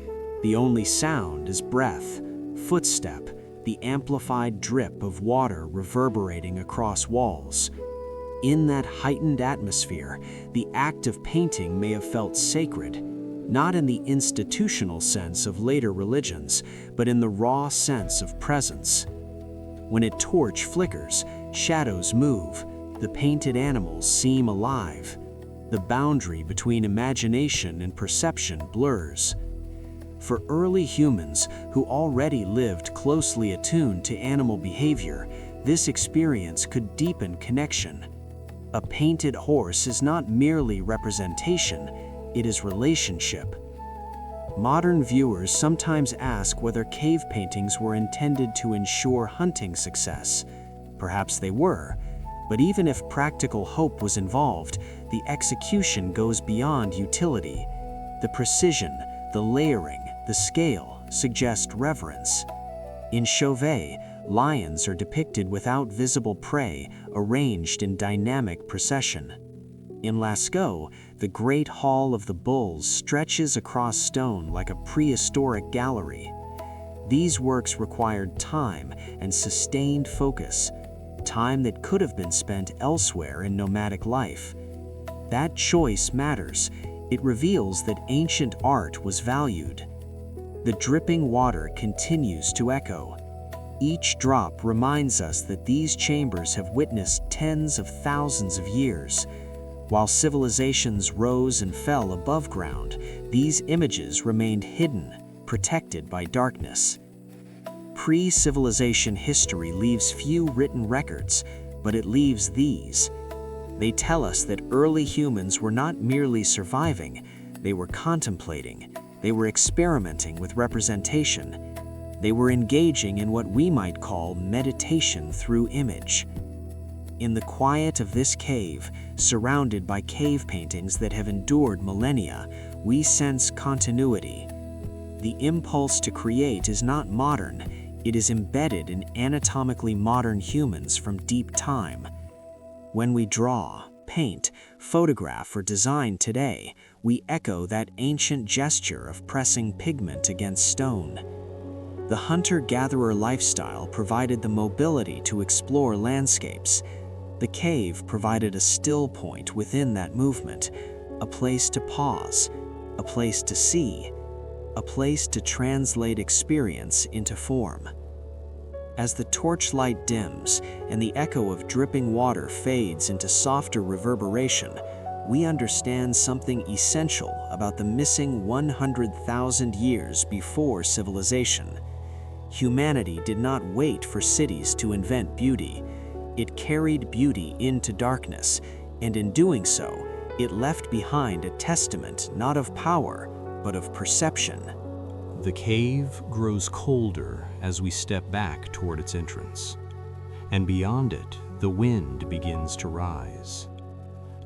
[SPEAKER 3] The only sound is breath, footstep, the amplified drip of water reverberating across walls. In that heightened atmosphere, the act of painting may have felt sacred, not in the institutional sense of later religions, but in the raw sense of presence. When a torch flickers, shadows move, the painted animals seem alive. The boundary between imagination and perception blurs. For early humans who already lived closely attuned to animal behavior, this experience could deepen connection. A painted horse is not merely representation, it is relationship. Modern viewers sometimes ask whether cave paintings were intended to ensure hunting success. Perhaps they were, but even if practical hope was involved, the execution goes beyond utility. The precision, the layering, the scale suggest reverence. In Chauvet, lions are depicted without visible prey, arranged in dynamic procession. In Lascaux, the Great Hall of the Bulls stretches across stone like a prehistoric gallery. These works required time and sustained focus, time that could have been spent elsewhere in nomadic life. That choice matters. It reveals that ancient art was valued. The dripping water continues to echo. Each drop reminds us that these chambers have witnessed tens of thousands of years. While civilizations rose and fell above ground, these images remained hidden, protected by darkness. Pre-civilization history leaves few written records, but it leaves these. They tell us that early humans were not merely surviving, they were contemplating, they were experimenting with representation. They were engaging in what we might call meditation through image. In the quiet of this cave, surrounded by cave paintings that have endured millennia, we sense continuity. The impulse to create is not modern, it is embedded in anatomically modern humans from deep time. When we draw, paint, photograph, or design today, we echo that ancient gesture of pressing pigment against stone. The hunter-gatherer lifestyle provided the mobility to explore landscapes. The cave provided a still point within that movement, a place to pause, a place to see, a place to translate experience into form. As the torchlight dims and the echo of dripping water fades into softer reverberation, we understand something essential about the missing 100,000 years before civilization. Humanity did not wait for cities to invent beauty. It carried beauty into darkness, and in doing so, it left behind a testament not of power, but of perception.
[SPEAKER 2] The cave grows colder as we step back toward its entrance, and beyond it, the wind begins to rise.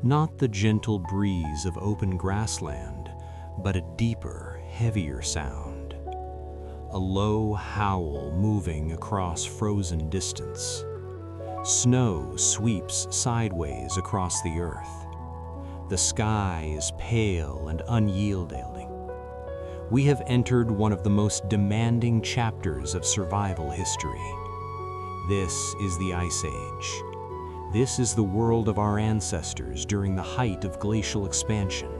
[SPEAKER 2] Not the gentle breeze of open grassland, but a deeper, heavier sound. A low howl moving across frozen distance. Snow sweeps sideways across the earth. The sky is pale and unyielding. We have entered one of the most demanding chapters of survival history. This is the Ice Age. This is the world of our ancestors during the height of glacial expansion,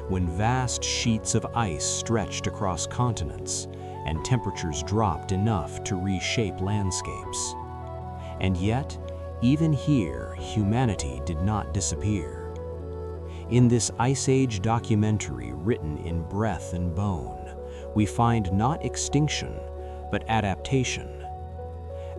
[SPEAKER 2] when vast sheets of ice stretched across continents and temperatures dropped enough to reshape landscapes. And yet, even here, humanity did not disappear. In this Ice Age documentary written in breath and bone, we find not extinction, but adaptation.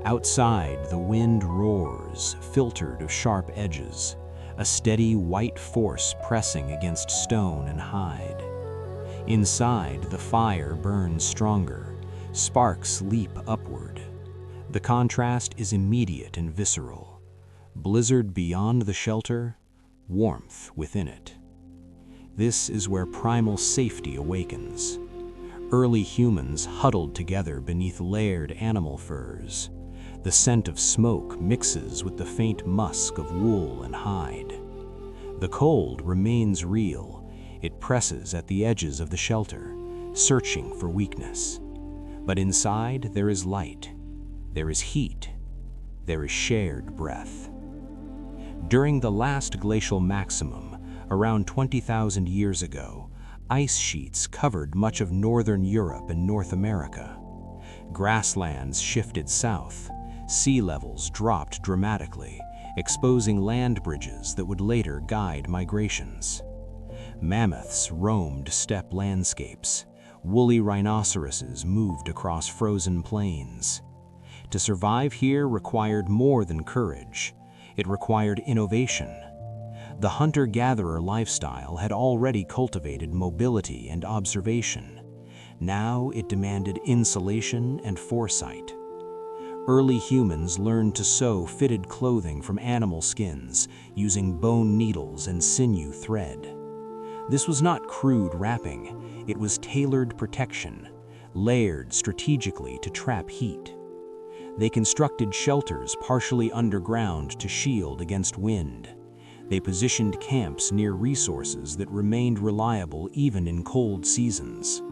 [SPEAKER 2] Outside, the wind roars, filtered of sharp edges. a steady white force pressing against stone and hide. Inside, the fire burns stronger, sparks leap upward. The contrast is immediate and visceral. Blizzard beyond the shelter, warmth within it. This is where primal safety awakens. Early humans huddled together beneath layered animal furs. The scent of smoke mixes with the faint musk of wool and hide. The cold remains real. It presses at the edges of the shelter, searching for weakness. But inside there is light, there is heat, there is shared breath. During the last glacial maximum, around 20,000 years ago, ice sheets covered much of northern Europe and North America. Grasslands shifted south, sea levels dropped dramatically, exposing land bridges that would later guide migrations. Mammoths roamed steppe landscapes. Woolly rhinoceroses moved across frozen plains. To survive here required more than courage. It required innovation. The hunter-gatherer lifestyle had already cultivated mobility and observation. Now it demanded insulation and foresight. Early humans learned to sew fitted clothing from animal skins, using bone needles and sinew thread. This was not crude wrapping, it was tailored protection, layered strategically to trap heat. They constructed shelters partially underground to shield against wind. They positioned camps near resources that remained reliable even in cold seasons.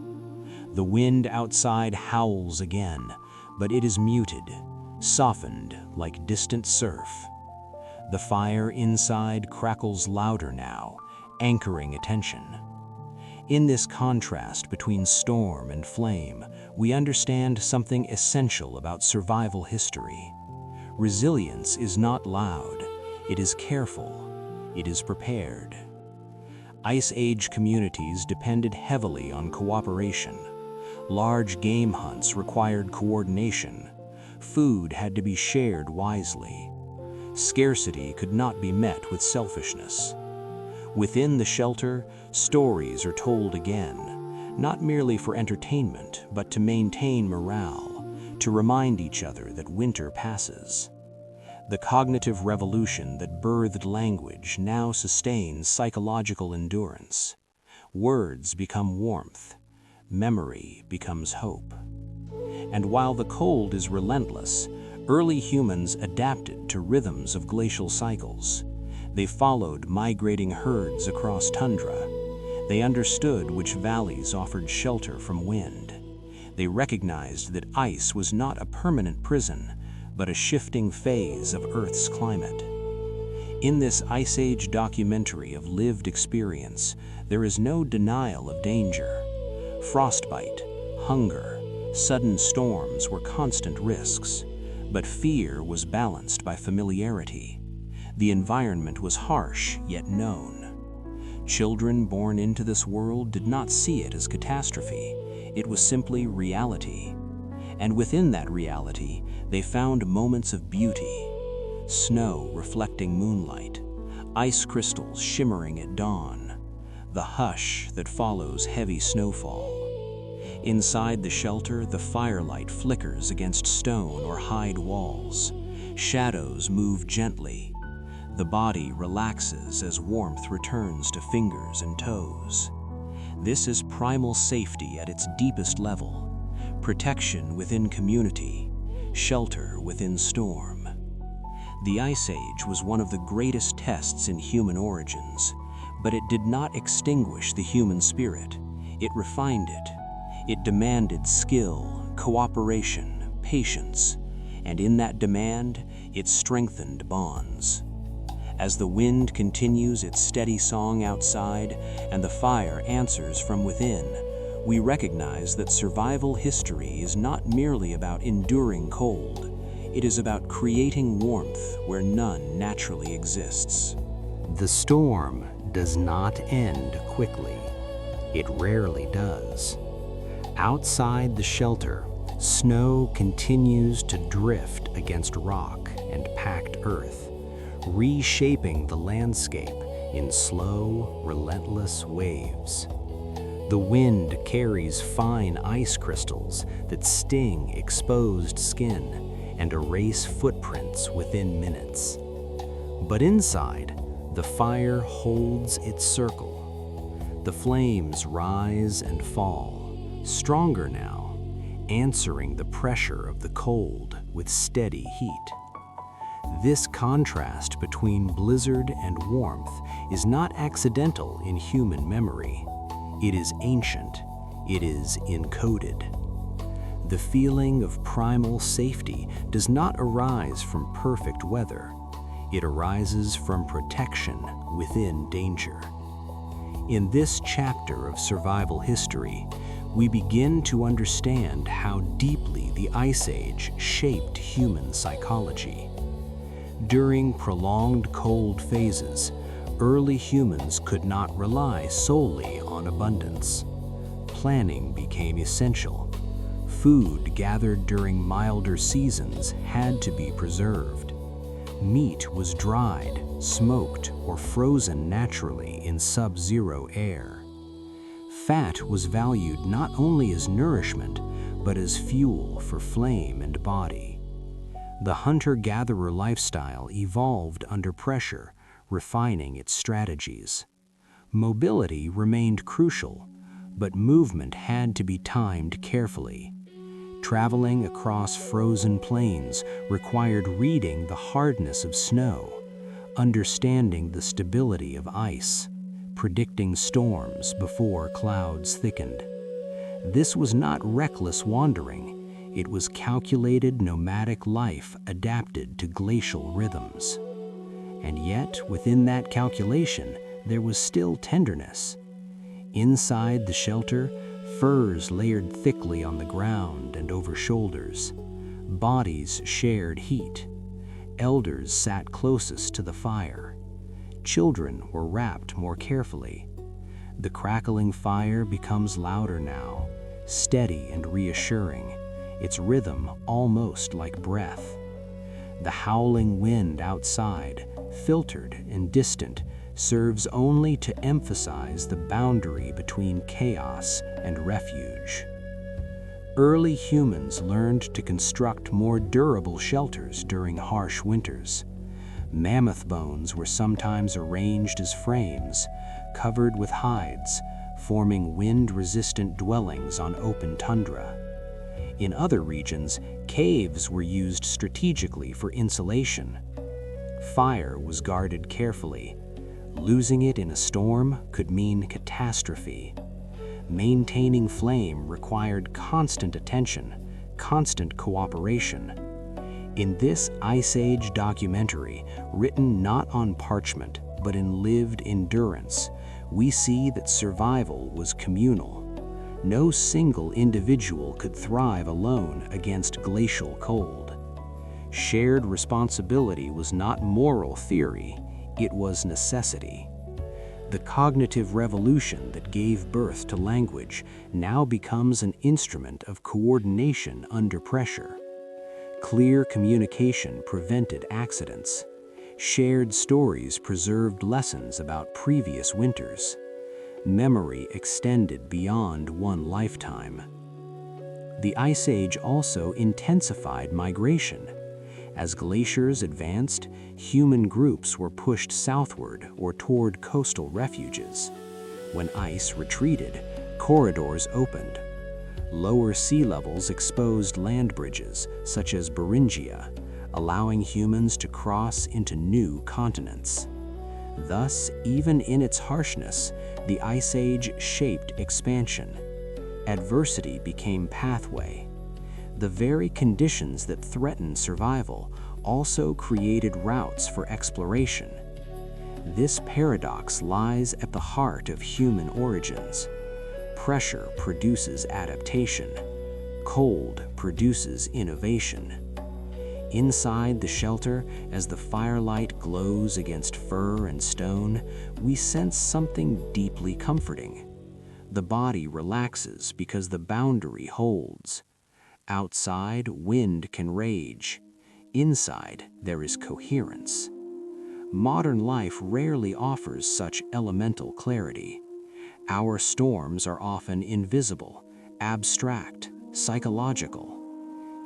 [SPEAKER 2] The wind outside howls again, but it is muted, softened like distant surf. The fire inside crackles louder now, anchoring attention. In this contrast between storm and flame, we understand something essential about survival history. Resilience is not loud, it is careful, it is prepared. Ice Age communities depended heavily on cooperation. Large game hunts required coordination. Food had to be shared wisely. Scarcity could not be met with selfishness. Within the shelter, stories are told again, not merely for entertainment, but to maintain morale, to remind each other that winter passes. The cognitive revolution that birthed language now sustains psychological endurance. Words become warmth. Memory becomes hope. And while the cold is relentless, early humans adapted to rhythms of glacial cycles. They followed migrating herds across tundra. They understood which valleys offered shelter from wind. They recognized that ice was not a permanent prison, but a shifting phase of Earth's climate. In this Ice Age documentary of lived experience, there is no denial of danger. Frostbite, hunger, sudden storms were constant risks, but fear was balanced by familiarity. The environment was harsh, yet known. Children born into this world did not see it as catastrophe. It was simply reality. And within that reality, they found moments of beauty. Snow reflecting moonlight, ice crystals shimmering at dawn, the hush that follows heavy snowfall. Inside the shelter, the firelight flickers against stone or hide walls. Shadows move gently. The body relaxes as warmth returns to fingers and toes. This is primal safety at its deepest level. Protection within community, shelter within storm. The Ice Age was one of the greatest tests in human origins, but it did not extinguish the human spirit. It refined it. It demanded skill, cooperation, patience, and in that demand, it strengthened bonds. As the wind continues its steady song outside and the fire answers from within, we recognize that survival history is not merely about enduring cold. It is about creating warmth where none naturally exists.
[SPEAKER 1] The storm does not end quickly. It rarely does. Outside the shelter, snow continues to drift against rock and packed earth,
[SPEAKER 2] reshaping the landscape in slow, relentless waves. The wind carries fine ice crystals that sting exposed skin and erase footprints within minutes. But inside, the fire holds its circle. The flames rise and fall, stronger now, answering the pressure of the cold with steady heat. This contrast between blizzard and warmth is not accidental in human memory. It is ancient. It is encoded. The feeling of primal safety does not arise from perfect weather. It arises from protection within danger. In this chapter of survival history, we begin to understand how deeply the Ice Age shaped human psychology. During prolonged cold phases, early humans could not rely solely on abundance. Planning became essential. Food gathered during milder seasons had to be preserved. Meat was dried, smoked, or frozen naturally in sub-zero air. Fat was valued not only as nourishment, but as fuel for flame and body. The hunter-gatherer lifestyle evolved under pressure, refining its strategies. Mobility remained crucial, but movement had to be timed carefully. Traveling across frozen plains required reading the hardness of snow, understanding the stability of ice, predicting storms before clouds thickened. This was not reckless wandering. It was calculated nomadic life adapted to glacial rhythms. And yet, within that calculation, there was still tenderness. Inside the shelter, furs layered thickly on the ground and over shoulders. Bodies shared heat. Elders sat closest to the fire. Children were wrapped more carefully. The crackling fire becomes louder now, steady and reassuring, its rhythm almost like breath. The howling wind outside, filtered and distant, serves only to emphasize the boundary between chaos and refuge. Early humans learned to construct more durable shelters during harsh winters. Mammoth bones were sometimes arranged as frames, covered with hides, forming wind-resistant dwellings on open tundra. In other regions, caves were used strategically for insulation. Fire was guarded carefully. Losing it in a storm could mean catastrophe. Maintaining flame required constant attention, constant cooperation. In this Ice Age documentary, written not on parchment, but in lived endurance, we see that survival was communal. No single individual could thrive alone against glacial cold. Shared responsibility was not moral theory, it was necessity. The cognitive revolution that gave birth to language now becomes an instrument of coordination under pressure. Clear communication prevented accidents. Shared stories preserved lessons about previous winters. Memory extended beyond one lifetime. The Ice Age also intensified migration. As glaciers advanced, human groups were pushed southward or toward coastal refuges. When ice retreated, corridors opened. Lower sea levels exposed land bridges, such as Beringia, allowing humans to cross into new continents. Thus, even in its harshness, the Ice Age shaped expansion. Adversity became pathway. The very conditions that threatened survival also created routes for exploration. This paradox lies at the heart of human origins. Pressure produces adaptation. Cold produces innovation. Inside the shelter, as the firelight glows against fur and stone, we sense something deeply comforting. The body relaxes because the boundary holds. Outside, wind can rage. Inside, there is coherence. Modern life rarely offers such elemental clarity. Our storms are often invisible, abstract, psychological.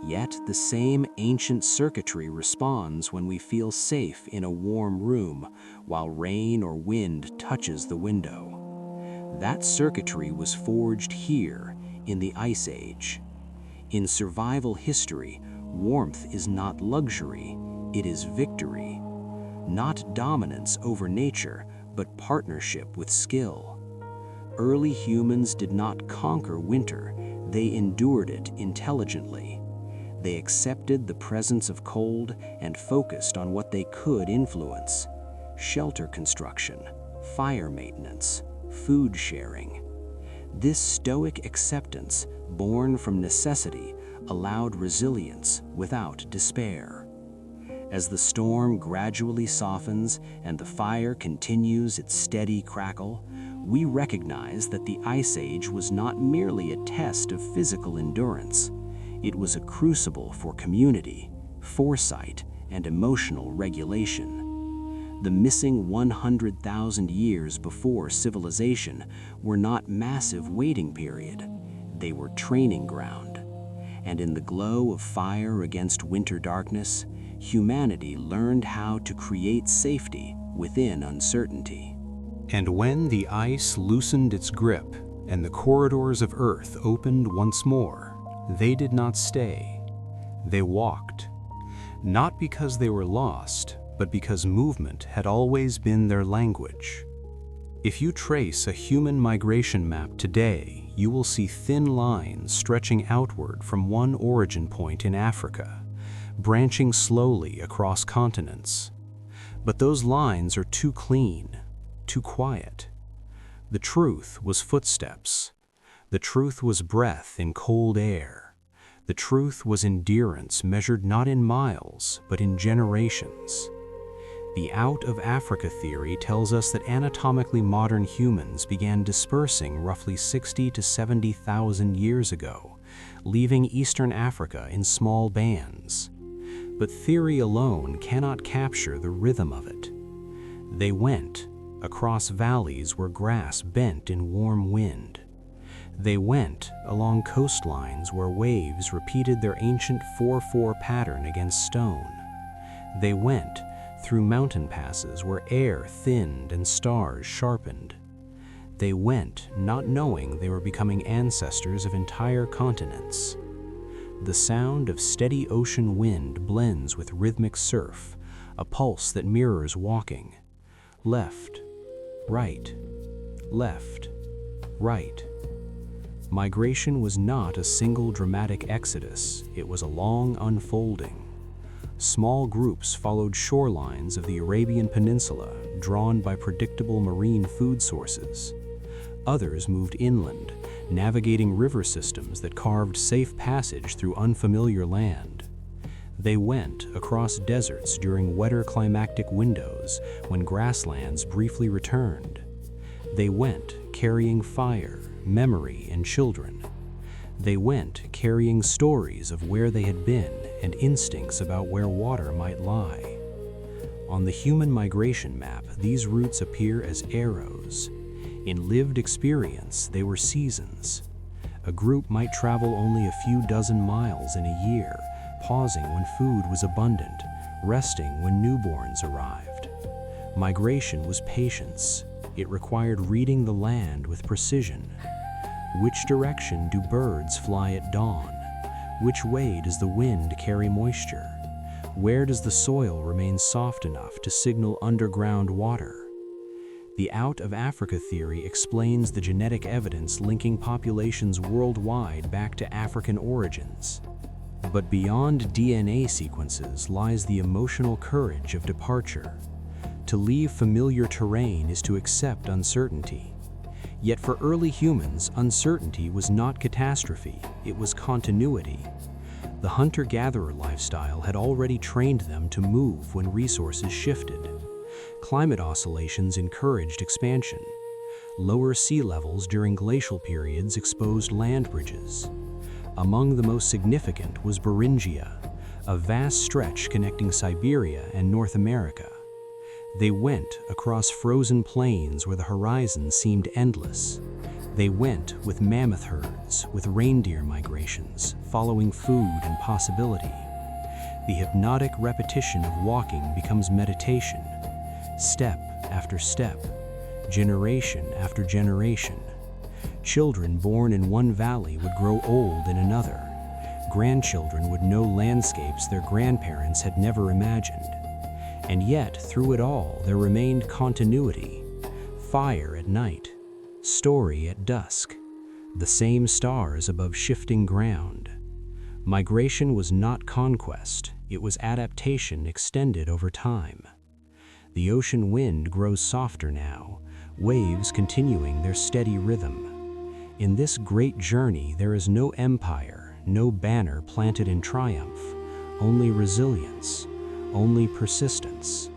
[SPEAKER 2] Yet the same ancient circuitry responds when we feel safe in a warm room while rain or wind touches the window. That circuitry was forged here in the Ice Age. In survival history, warmth is not luxury, it is victory. Not dominance over nature, but partnership with skill. Early humans did not conquer winter, they endured it intelligently. They accepted the presence of cold and focused on what they could influence: shelter construction, fire maintenance, food sharing. This stoic acceptance, born from necessity, allowed resilience without despair. As the storm gradually softens and the fire continues its steady crackle, we recognize that the Ice Age was not merely a test of physical endurance. It was a crucible for community, foresight, and emotional regulation. The missing 100,000 years before civilization were not massive waiting period. They were training ground. And in the glow of fire against winter darkness, humanity learned how to create safety within uncertainty.
[SPEAKER 1] And when the ice loosened its grip and the corridors of Earth opened once more, they did not stay. They walked. Not because they were lost, but because movement had always been their language. If you trace a human migration map today, you will see thin lines stretching outward from one origin point in Africa, branching slowly across continents. But those lines are too clean, too quiet. The truth was footsteps. The truth was breath in cold air. The truth was endurance measured not in miles, but in generations. The out of Africa theory tells us that anatomically modern humans began dispersing roughly 60 to 70,000 years ago, leaving Eastern Africa in small bands. But theory alone cannot capture the rhythm of it. They went across valleys where grass bent in warm wind. They went along coastlines where waves repeated their ancient 4-4 pattern against stone. They went through mountain passes where air thinned and stars sharpened. They went not knowing they were becoming ancestors of entire continents. The sound of steady ocean wind blends with rhythmic surf, a pulse that mirrors walking. Left, right, left, right. Migration was not a single dramatic exodus, it was a long unfolding. Small groups followed shorelines of the Arabian Peninsula, drawn by predictable marine food sources. Others moved inland, navigating river systems that carved safe passage through unfamiliar land. They went across deserts during wetter climactic windows when grasslands briefly returned. They went carrying fire, memory, and children. They went carrying stories of where they had been and instincts about where water might lie. On the human migration map, these routes appear as arrows. In lived experience, they were seasons. A group might travel only a few dozen miles in a year, pausing when food was abundant, resting when newborns arrived. Migration was patience. It required reading the land with precision. Which direction do birds fly at dawn? Which way does the wind carry moisture? Where does the soil remain soft enough to signal underground water? The out of Africa theory explains the genetic evidence linking populations worldwide back to African origins. But beyond DNA sequences lies the emotional courage of departure. To leave familiar terrain is to accept uncertainty. Yet for early humans, uncertainty was not catastrophe, it was continuity. The hunter-gatherer lifestyle had already trained them to move when resources shifted. Climate oscillations encouraged expansion. Lower sea levels during glacial periods exposed land bridges. Among the most significant was Beringia, a vast stretch connecting Siberia and North America.
[SPEAKER 2] They went across frozen plains where the horizon seemed endless. They went with mammoth herds, with reindeer migrations, following food and possibility. The hypnotic repetition of walking becomes meditation, step after step, generation after generation. Children born in one valley would grow old in another. Grandchildren would know landscapes their grandparents had never imagined. And yet, through it all, there remained continuity. Fire at night, story at dusk, the same stars above shifting ground. Migration was not conquest, it was adaptation extended over time. The ocean wind grows softer now, waves continuing their steady rhythm. In this great journey, there is no empire, no banner planted in triumph, only resilience, only persistence.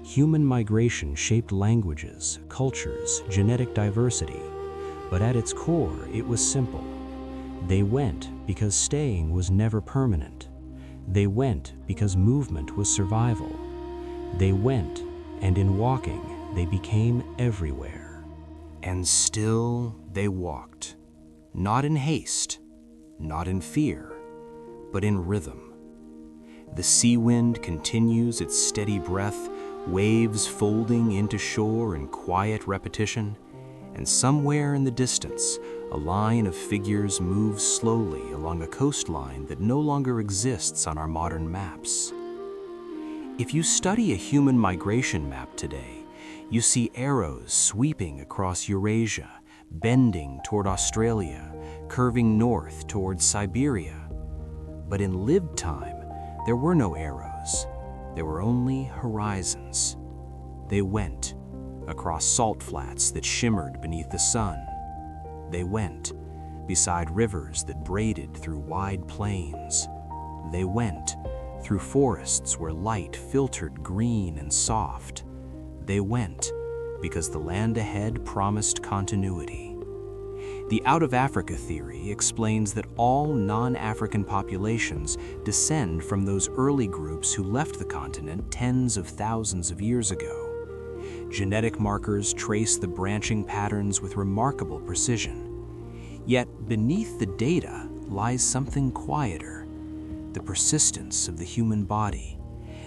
[SPEAKER 2] Human migration shaped languages, cultures, genetic diversity, but at its core, it was simple. They went because staying was never permanent. They went because movement was survival. They went, and in walking, they became everywhere.
[SPEAKER 1] And still they walked, not in haste, not in fear, but in rhythm. The sea wind continues its steady breath, waves folding into shore in quiet repetition, and somewhere in the distance, a line of figures moves slowly along a coastline that no longer exists on our modern maps. If you study a human migration map today, you see arrows sweeping across Eurasia, bending toward Australia, curving north towards Siberia. But in lived time, there were no arrows. There were only horizons. They went across salt flats that shimmered beneath the sun. They went beside rivers that braided through wide plains. They went through forests where light filtered green and soft. They went because the land ahead promised continuity. The out-of-Africa theory explains that all non-African populations descend from those early groups who left the continent tens of thousands of years ago. Genetic markers trace the branching patterns with remarkable precision. Yet beneath the data lies something quieter: the persistence of the human body,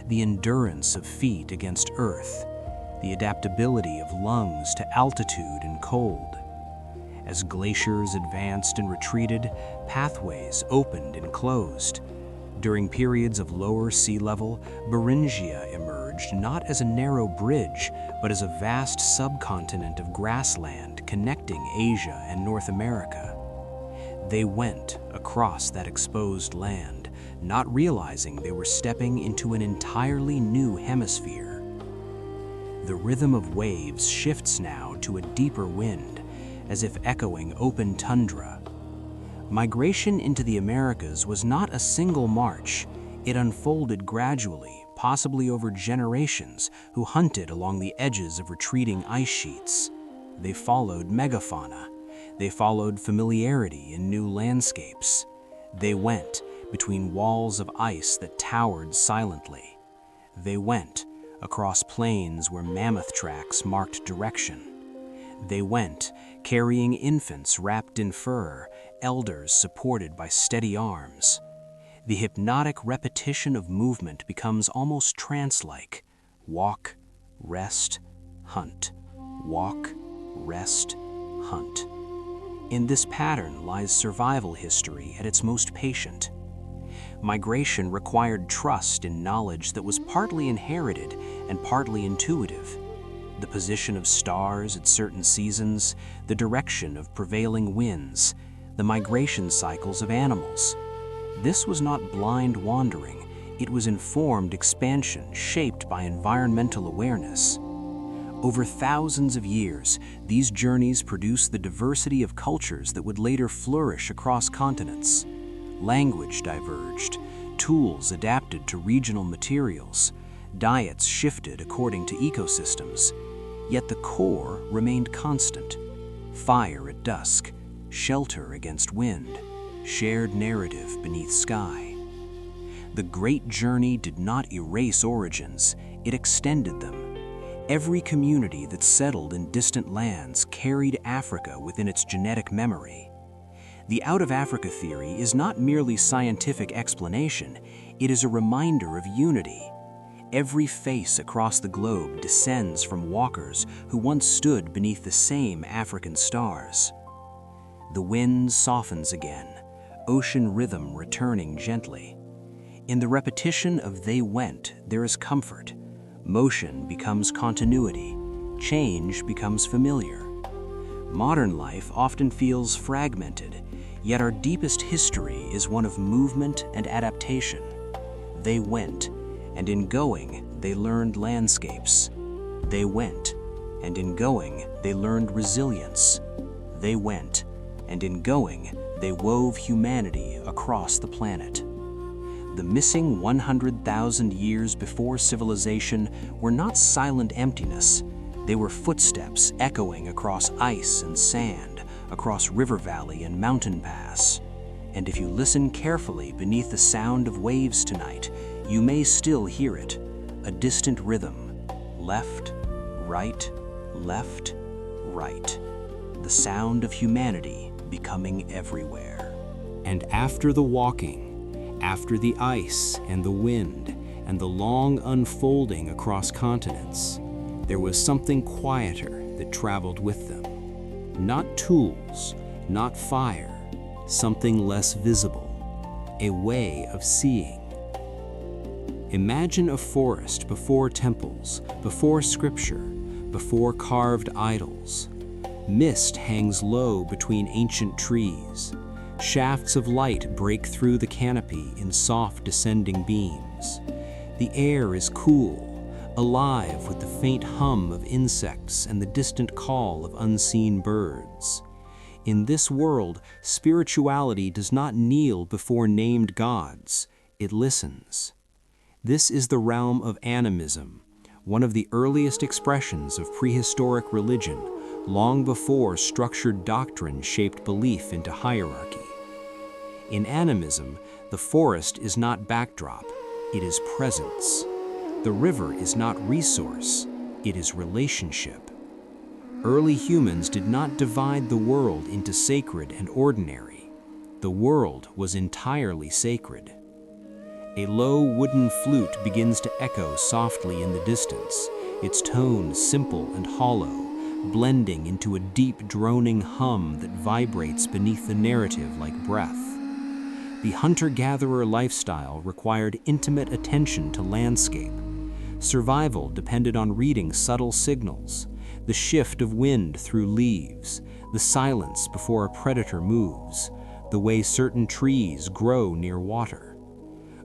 [SPEAKER 1] the endurance of feet against earth, the adaptability of lungs to altitude and cold. As glaciers advanced and retreated, pathways opened and closed. During periods of lower sea level, Beringia emerged not as a narrow bridge, but as a vast subcontinent of grassland connecting Asia and North America. They went across that exposed land, not realizing they were stepping into an entirely new hemisphere. The rhythm of waves shifts now to a deeper wind, as if echoing open tundra. Migration into the Americas was not a single march. It unfolded gradually, possibly over generations, who hunted along the edges of retreating ice sheets. They followed megafauna. They followed familiarity in new landscapes. They went between walls of ice that towered silently. They went across plains where mammoth tracks marked direction. They went, carrying infants wrapped in fur, elders supported by steady arms. The hypnotic repetition of movement becomes almost trance-like. Walk, rest, hunt. Walk, rest, hunt. In this pattern lies survival history at its most patient. Migration required trust in knowledge that was partly inherited and partly intuitive. The position of stars at certain seasons, the direction of prevailing winds, the migration cycles of animals. This was not blind wandering, it was informed expansion shaped by environmental awareness. Over thousands of years, these journeys produced the diversity of cultures that would later flourish across continents. Language diverged, tools adapted to regional materials, diets shifted according to ecosystems. Yet the core remained constant: fire at dusk, shelter against wind, shared narrative beneath sky. The great journey did not erase origins, it extended them.
[SPEAKER 2] Every community that settled in distant lands carried Africa within its genetic memory. The out-of-Africa theory is not merely scientific explanation, it is a reminder of unity. Every face across the globe descends from walkers who once stood beneath the same African stars. The wind softens again, ocean rhythm returning gently. In the repetition of "they went," there is comfort. Motion becomes continuity. Change becomes familiar. Modern life often feels fragmented, yet our deepest history is one of movement and adaptation. They went, and in going, they learned landscapes. They went, and in going, they learned resilience. They went, and in going, they wove humanity across the planet. The missing 100,000 years before civilization were not silent emptiness. They were footsteps echoing across ice and sand, across river valley and mountain pass. And if you listen carefully beneath the sound of waves tonight, you may still hear it, a distant rhythm. Left, right, left, right. The sound of humanity becoming everywhere.
[SPEAKER 1] And after the walking, after the ice and the wind and the long unfolding across continents, there was something quieter that traveled with them. Not tools, not fire, something less visible, a way of seeing. Imagine a forest before temples, before scripture, before carved idols. Mist hangs low between ancient trees. Shafts of light break through the canopy in soft descending beams. The air is cool, alive with the faint hum of insects and the distant call of unseen birds. In this world, spirituality does not kneel before named gods, it listens. This is the realm of animism, one of the earliest expressions of prehistoric religion, long before structured doctrine shaped belief into hierarchy. In animism, the forest is not backdrop, it is presence. The river is not resource, it is relationship. Early humans did not divide the world into sacred and ordinary. The world was entirely sacred. A low wooden flute begins to echo softly in the distance, its tone simple and hollow, blending into a deep droning hum that vibrates beneath the narrative like breath. The hunter-gatherer lifestyle required intimate attention to landscape. Survival depended on reading subtle signals, the shift of wind through leaves, the silence before a predator moves, the way certain trees grow near water.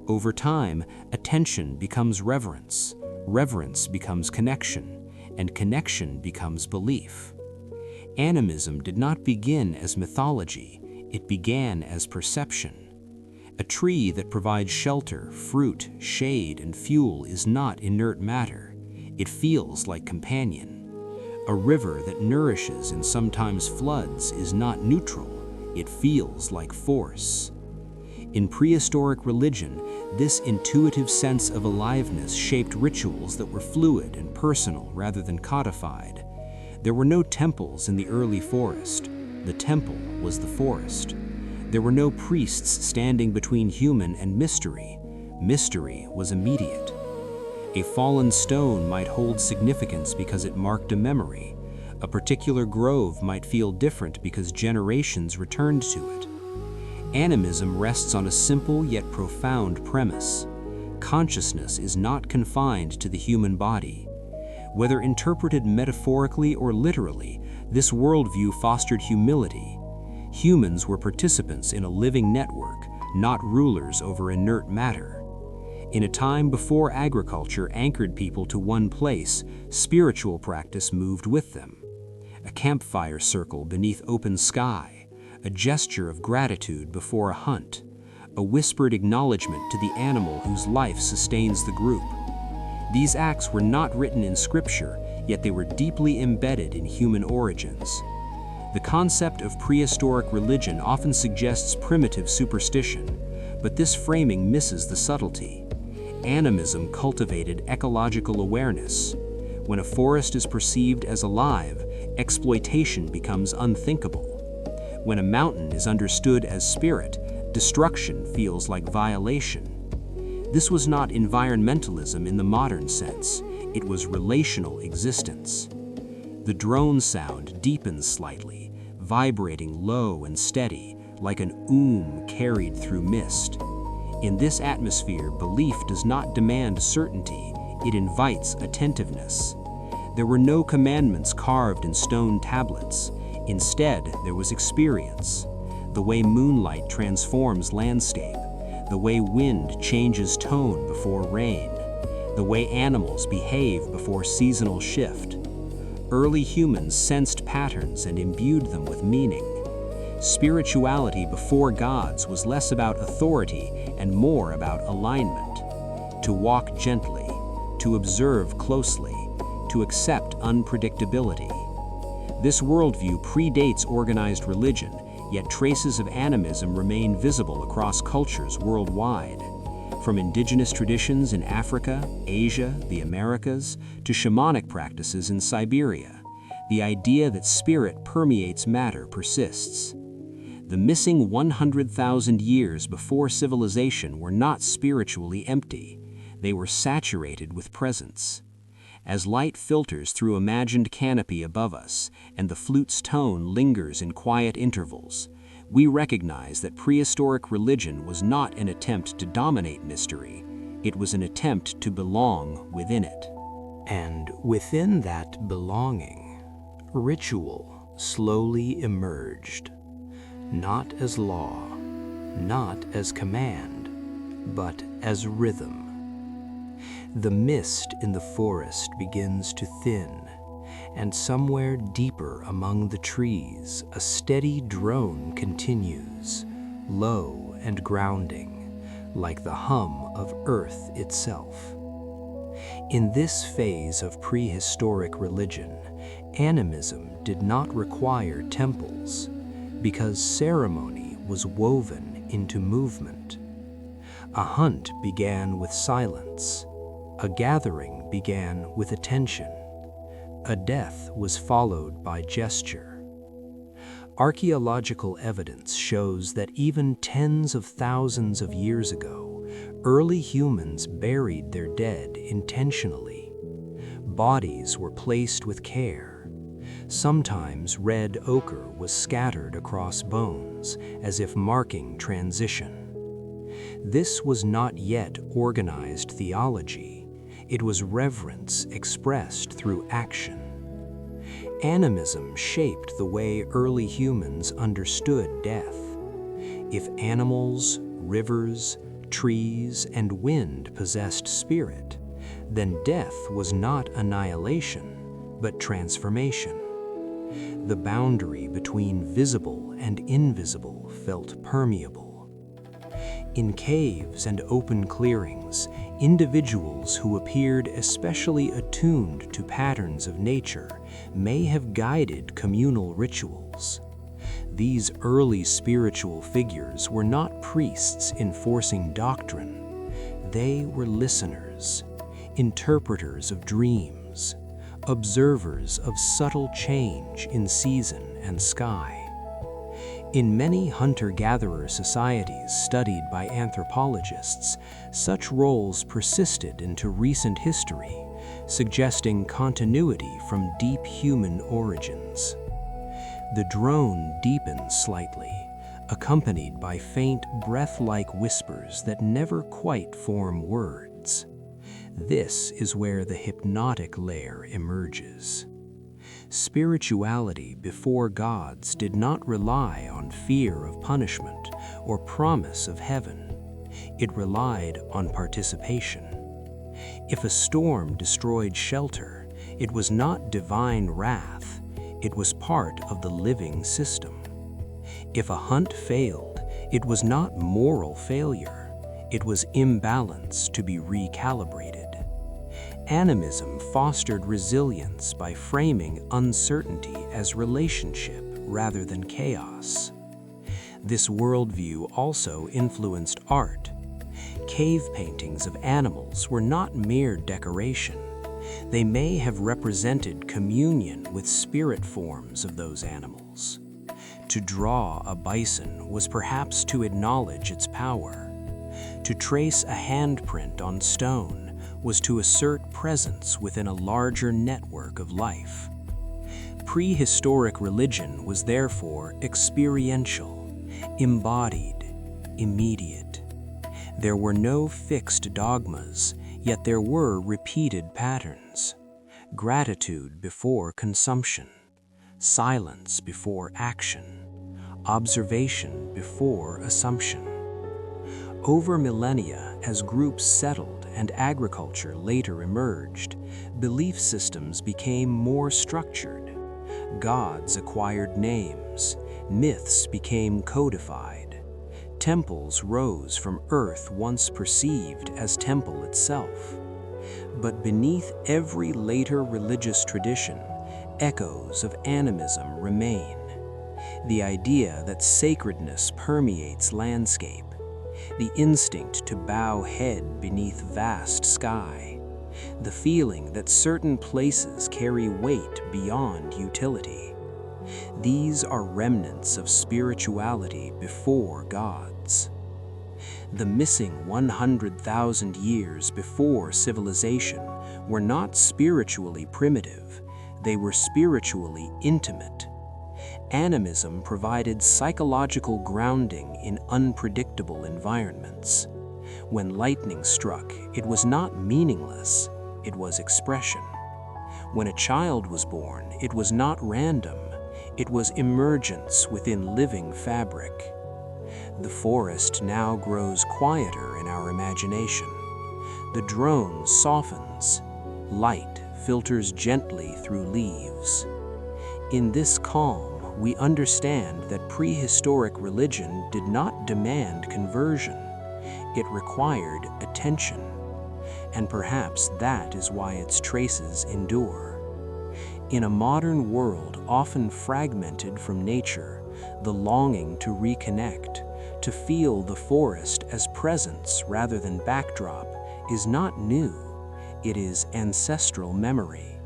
[SPEAKER 1] Over time, attention becomes reverence, reverence becomes connection, and connection becomes belief. Animism did not begin as mythology, it began as perception. A tree that provides shelter, fruit, shade, and fuel is not inert matter. It feels like companion. A river that nourishes and sometimes floods is not neutral. It feels like force. In prehistoric religion, this intuitive sense of aliveness shaped rituals that were fluid and personal rather than codified. There were no temples in the early forest. The temple was the forest. There were no priests standing between human and mystery. Mystery was immediate. A fallen stone might hold significance because it marked a memory. A particular grove might feel different because generations returned to it. Animism rests on a simple yet profound premise. Consciousness is not confined to the human body. Whether interpreted metaphorically or literally, this worldview fostered humility. Humans were participants in a living network, not rulers over inert matter. In a time before agriculture anchored people to one place, spiritual practice moved with them. A campfire circle beneath open sky, a gesture of gratitude before a hunt, a whispered acknowledgement to the animal whose life sustains the group. These acts were not written in scripture, yet they were deeply embedded in human origins. The concept of prehistoric religion often suggests primitive superstition, but this framing misses the subtlety. Animism cultivated ecological awareness.
[SPEAKER 2] When a forest is perceived as alive, exploitation becomes unthinkable. When a mountain is understood as spirit, destruction feels like violation. This was not environmentalism in the modern sense, it was relational existence. The drone sound deepens slightly, vibrating low and steady, like an carried through mist. In this atmosphere, belief does not demand certainty, it invites attentiveness. There were no commandments carved in stone tablets. Instead, there was experience. The way moonlight transforms landscape, the way wind changes tone before rain, the way animals behave before seasonal shift. Early humans sensed patterns and imbued them with meaning. Spirituality before gods was less about authority and more about alignment. To walk gently, to observe closely, to accept unpredictability. This worldview predates organized religion, yet traces of animism remain visible across cultures worldwide. From indigenous traditions in Africa, Asia, the Americas, to shamanic practices in Siberia, the idea that spirit permeates matter persists. The missing 100,000 years before civilization were not spiritually empty, they were saturated with presence. As light filters through imagined canopy above us, and the flute's tone lingers in quiet intervals, we recognize that prehistoric religion was not an attempt to dominate mystery, it was an attempt to belong within it.
[SPEAKER 1] And within that belonging, ritual slowly emerged, not as law, not as command, but as rhythm. The mist in the forest begins to thin, and somewhere deeper among the trees, a steady drone continues, low and grounding, like the hum of earth itself. In this phase of prehistoric religion, animism did not require temples, because ceremony was woven into movement. A hunt began with silence. A gathering began with attention. A death was followed by gesture. Archaeological evidence shows that even tens of thousands of years ago, early humans buried their dead intentionally. Bodies were placed with care. Sometimes red ochre was scattered across bones, as if marking transition. This was not yet organized theology. It was reverence expressed through action. Animism shaped the way early humans understood death. If animals, rivers, trees, and wind possessed spirit, then death was not annihilation, but transformation. The boundary between visible and invisible felt permeable. In caves and open clearings, individuals who appeared especially attuned to patterns of nature may have guided communal rituals. These early spiritual figures were not priests enforcing doctrine. They were listeners, interpreters of dreams, observers of subtle change in season and sky. In many hunter-gatherer societies studied by anthropologists, such roles persisted into recent history, suggesting continuity from deep human origins. The drone deepens slightly, accompanied by faint breath-like whispers that never quite form words. This is where the hypnotic layer emerges. Spirituality before gods did not rely on fear of punishment or promise of heaven. It relied on participation. If a storm destroyed shelter, it was not divine wrath, it was part of the living system. If a hunt failed, it was not moral failure, it was imbalance to be recalibrated. Animism fostered resilience by framing uncertainty as relationship rather than chaos. This worldview also influenced art. Cave paintings of animals were not mere decoration.
[SPEAKER 2] They may have represented communion with spirit forms of those animals. To draw a bison was perhaps to acknowledge its power. To trace a handprint on stone was to assert presence within a larger network of life. Prehistoric religion was therefore experiential, embodied, immediate. There were no fixed dogmas, yet there were repeated patterns. Gratitude before consumption, silence before action, observation before assumption. Over millennia, as groups settled and agriculture later emerged, belief systems became more structured. Gods acquired names, myths became codified. Temples rose from earth once perceived as temple itself. But beneath every later religious tradition, echoes of animism remain. The idea that sacredness permeates landscape, the instinct to bow head beneath vast sky, the feeling that certain places carry weight beyond utility. These are remnants of spirituality before gods. The missing 100,000 years before civilization were not spiritually primitive, they were spiritually intimate. Animism provided psychological grounding in unpredictable environments. When lightning struck, it was not meaningless, it was expression. When a child was born, it was not random, it was emergence within living fabric. The forest now grows quieter in our imagination. The drone softens, light filters gently through leaves. In this calm, we understand that prehistoric religion did not demand conversion. It required attention. And perhaps that is why its traces endure. In a modern world often fragmented from nature, the longing to reconnect, to feel the forest as presence rather than backdrop, is not new. It is ancestral memory.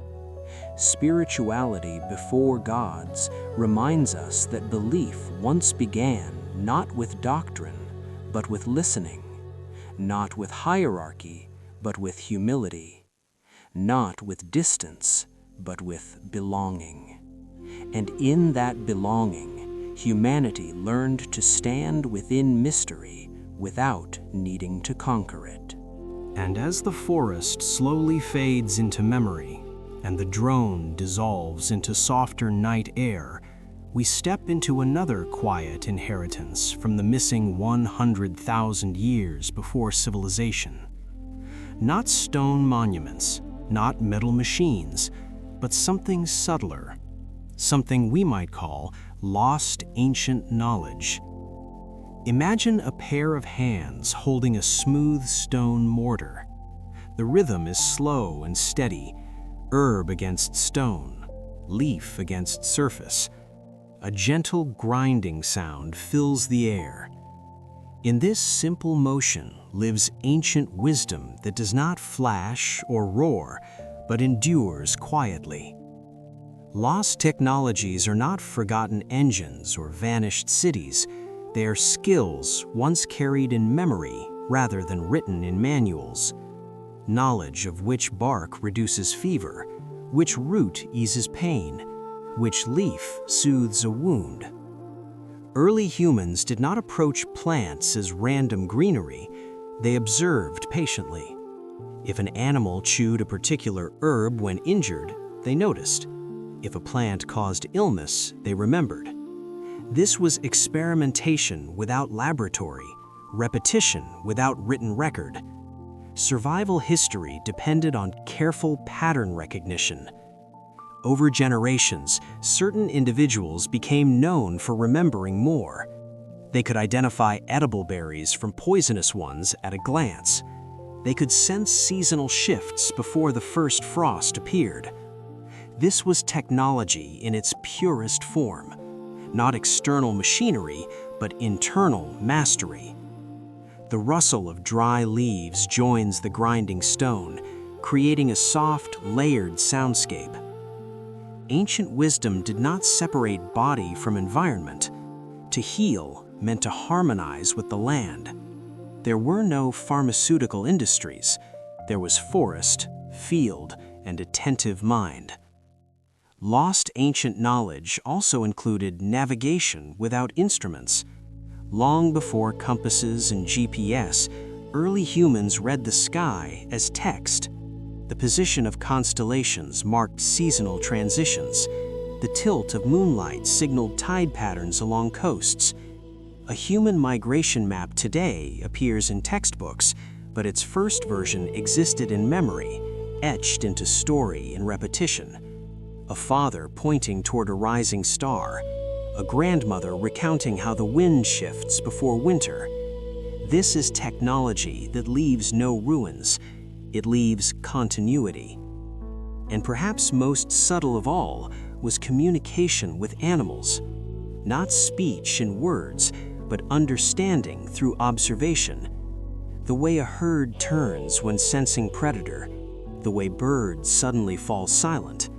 [SPEAKER 2] Spirituality before gods reminds us that belief once began not with doctrine, but with listening, not with hierarchy, but with humility, not with distance, but with belonging. And in that belonging, humanity learned to stand within mystery without needing to conquer it.
[SPEAKER 1] And as the forest slowly fades into memory, and the drone dissolves into softer night air, we step into another quiet inheritance from the missing 100,000 years before civilization. Not stone monuments, not metal machines, but something subtler, something we might call lost ancient knowledge. Imagine a pair of hands holding a smooth stone mortar. The rhythm is slow and steady, herb against stone, leaf against surface. A gentle grinding sound fills the air. In this simple motion lives ancient wisdom that does not flash or roar, but endures quietly. Lost technologies are not forgotten engines or vanished cities. They are skills once carried in memory rather than written in manuals. Knowledge of which bark reduces fever, which root eases pain, which leaf soothes a wound. Early humans did not approach plants as random greenery, they observed patiently. If an animal chewed a particular herb when injured, they noticed. If a plant caused illness, they remembered. This was experimentation without laboratory, repetition without written record. Survival history depended on careful pattern recognition. Over generations, certain individuals became known for remembering more. They could identify edible berries from poisonous ones at a glance. They could sense seasonal shifts before the first frost appeared. This was technology in its purest form, not external machinery, but internal mastery. The rustle of dry leaves joins the grinding stone,
[SPEAKER 3] creating a soft, layered soundscape. Ancient wisdom did not separate body from environment. To heal meant to harmonize with the land. There were no pharmaceutical industries. There was forest, field, and attentive mind. Lost ancient knowledge also included navigation without instruments. Long before compasses and GPS, early humans read the sky as text. The position of constellations marked seasonal transitions. The tilt of moonlight signaled tide patterns along coasts. A human migration map today appears in textbooks, but its first version existed in memory, etched into story and repetition. A father pointing toward a rising star, a grandmother recounting how the wind shifts before winter. This is technology that leaves no ruins. It leaves continuity. And perhaps most subtle of all was communication with animals. Not speech in words, but understanding through observation. The way a herd turns when sensing predator, the way birds suddenly fall silent,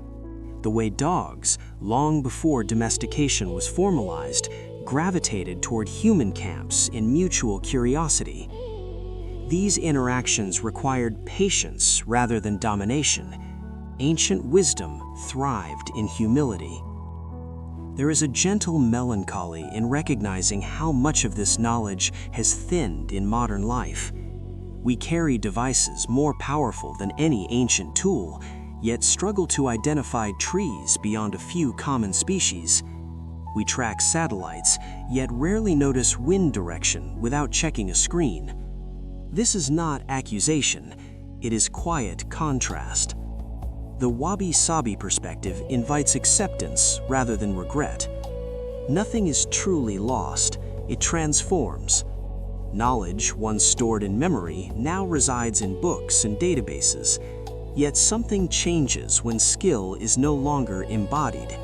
[SPEAKER 3] the way dogs, long before domestication was formalized, gravitated toward human camps in mutual curiosity. These interactions required patience rather than domination. Ancient wisdom thrived in humility. There is a gentle melancholy in recognizing how much of this knowledge has thinned in modern life. We carry devices more powerful than any ancient tool, yet struggle to identify trees beyond a few common species. We track satellites, yet rarely notice wind direction without checking a screen. This is not accusation, it is quiet contrast. The wabi-sabi perspective invites acceptance rather than regret. Nothing is truly lost, it transforms. Knowledge, once stored in memory, now resides in books and databases. Yet something changes when skill is no longer embodied.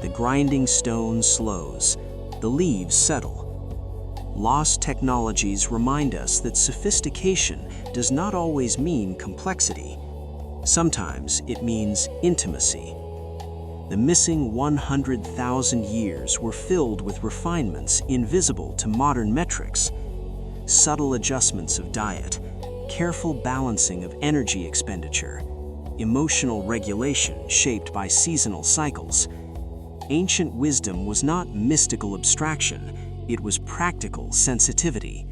[SPEAKER 3] The grinding stone slows, the leaves settle. Lost technologies remind us that sophistication does not always mean complexity. Sometimes it means intimacy. The missing 100,000 years were filled with refinements invisible to modern metrics. Subtle adjustments of diet, careful balancing of energy expenditure, emotional regulation shaped by seasonal cycles. Ancient wisdom was not mystical abstraction, it was practical sensitivity.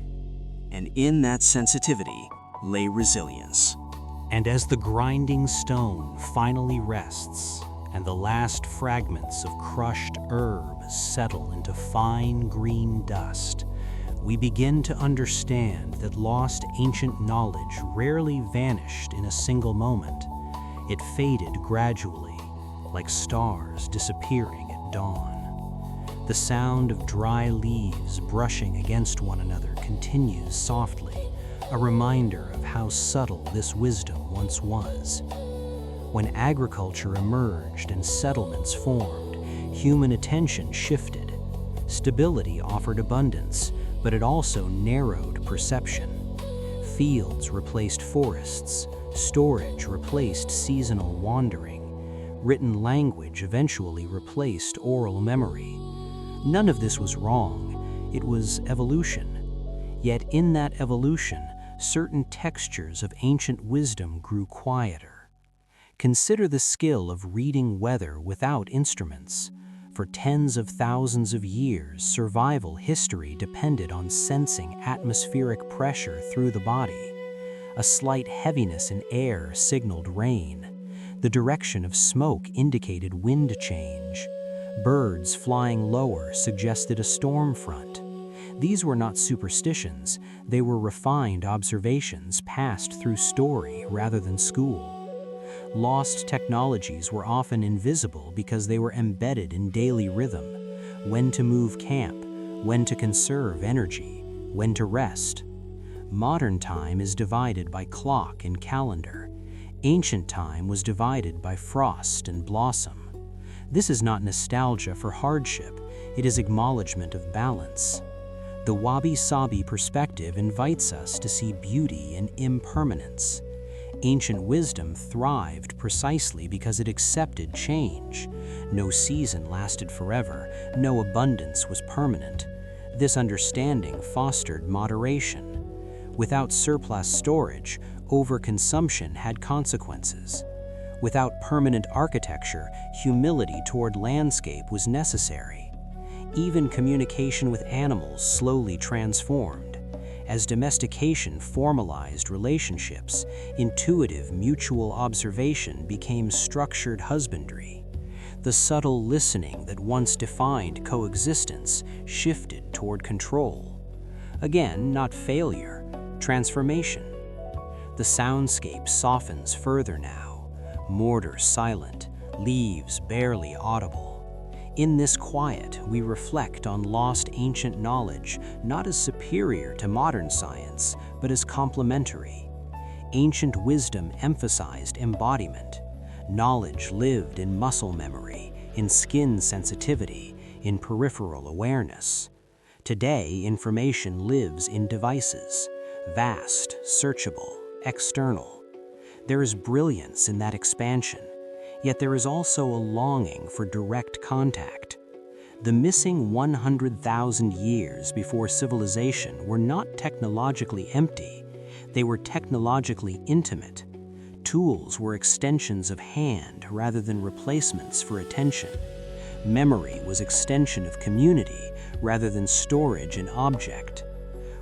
[SPEAKER 3] And in that sensitivity lay resilience.
[SPEAKER 1] And as the grinding stone finally rests, and the last fragments of crushed herb settle into fine green dust, we begin to understand that lost ancient knowledge rarely vanished in a single moment. It faded gradually, like stars disappearing at dawn. The sound of dry leaves brushing against one another continues softly, a reminder of how subtle this wisdom once was. When agriculture emerged and settlements formed, human attention shifted. Stability offered abundance, but it also narrowed perception. Fields replaced forests, storage replaced seasonal wandering, written language eventually replaced oral memory. None of this was wrong, it was evolution. Yet in that evolution, certain textures of ancient wisdom grew quieter. Consider the skill of reading weather without instruments. For tens of thousands of years, survival history depended on sensing atmospheric pressure through the body. A slight heaviness in air signaled rain. The direction of smoke indicated wind change. Birds flying lower suggested a storm front. These were not superstitions, they were refined observations passed through story rather than school. Lost technologies were often invisible because they were embedded in daily rhythm. When to move camp, when to conserve energy, when to rest. Modern time is divided by clock and calendar. Ancient time was divided by frost and blossom. This is not nostalgia for hardship, it is acknowledgement of balance. The wabi-sabi perspective invites us to see beauty in impermanence.
[SPEAKER 2] Ancient wisdom thrived precisely because it accepted change. No season lasted forever, no abundance was permanent. This understanding fostered moderation. Without surplus storage, overconsumption had consequences. Without permanent architecture, humility toward landscape was necessary. Even communication with animals slowly transformed. As domestication formalized relationships, intuitive mutual observation became structured husbandry. The subtle listening that once defined coexistence shifted toward control. Again, not failure, transformation. The soundscape softens further now, mortar silent, leaves barely audible. In this quiet, we reflect on lost ancient knowledge, not as superior to modern science, but as complementary. Ancient wisdom emphasized embodiment. Knowledge lived in muscle memory, in skin sensitivity, in peripheral awareness. Today, information lives in devices, vast, searchable, external. There is brilliance in that expansion. Yet there is also a longing for direct contact. The missing 100,000 years before civilization were not technologically empty, they were technologically intimate. Tools were extensions of hand rather than replacements for attention. Memory was extension of community rather than storage in object.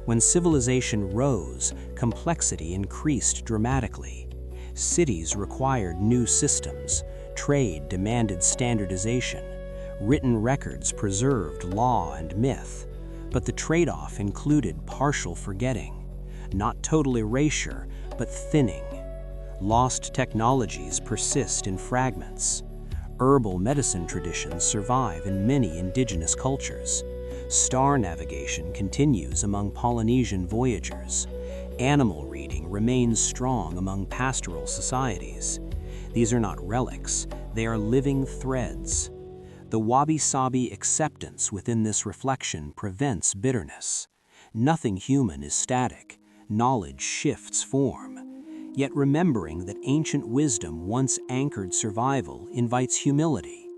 [SPEAKER 2] When civilization rose, complexity increased dramatically. Cities required new systems. Trade demanded standardization. Written records preserved law and myth. But the trade-off included partial forgetting. Not total erasure, but thinning. Lost technologies persist in fragments. Herbal medicine traditions survive in many indigenous cultures. Star navigation continues among Polynesian voyagers. Animal reading remains strong among pastoral societies. These are not relics, they are living threads. The wabi-sabi acceptance within this reflection prevents bitterness. Nothing human is static, knowledge shifts form. Yet remembering that ancient wisdom once anchored survival invites humility.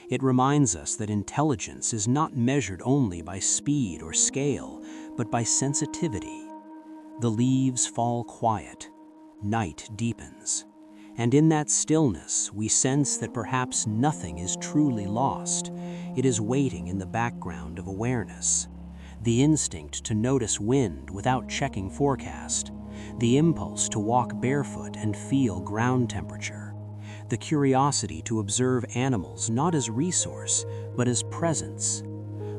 [SPEAKER 2] It reminds us that intelligence is not measured only by speed or scale, but by sensitivity. The leaves fall quiet, night deepens, and in that stillness we sense that perhaps nothing is truly lost. It is waiting in the background of awareness. The instinct to notice wind without checking forecast, the impulse to walk barefoot and feel ground temperature, the curiosity to observe animals not as resource, but as presence.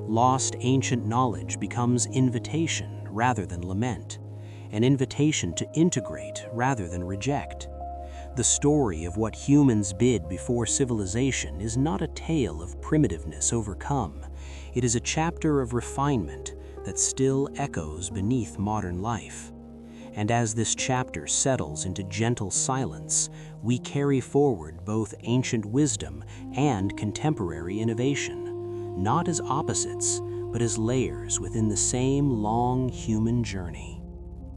[SPEAKER 2] Lost ancient knowledge becomes invitation rather than lament. An invitation to integrate rather than reject. The story of what humans bid before civilization is not a tale of primitiveness overcome. It is a chapter of refinement that still echoes beneath modern life. And as this chapter settles into gentle silence, we carry forward both ancient wisdom and contemporary innovation, not as opposites, but as layers within the same long human journey.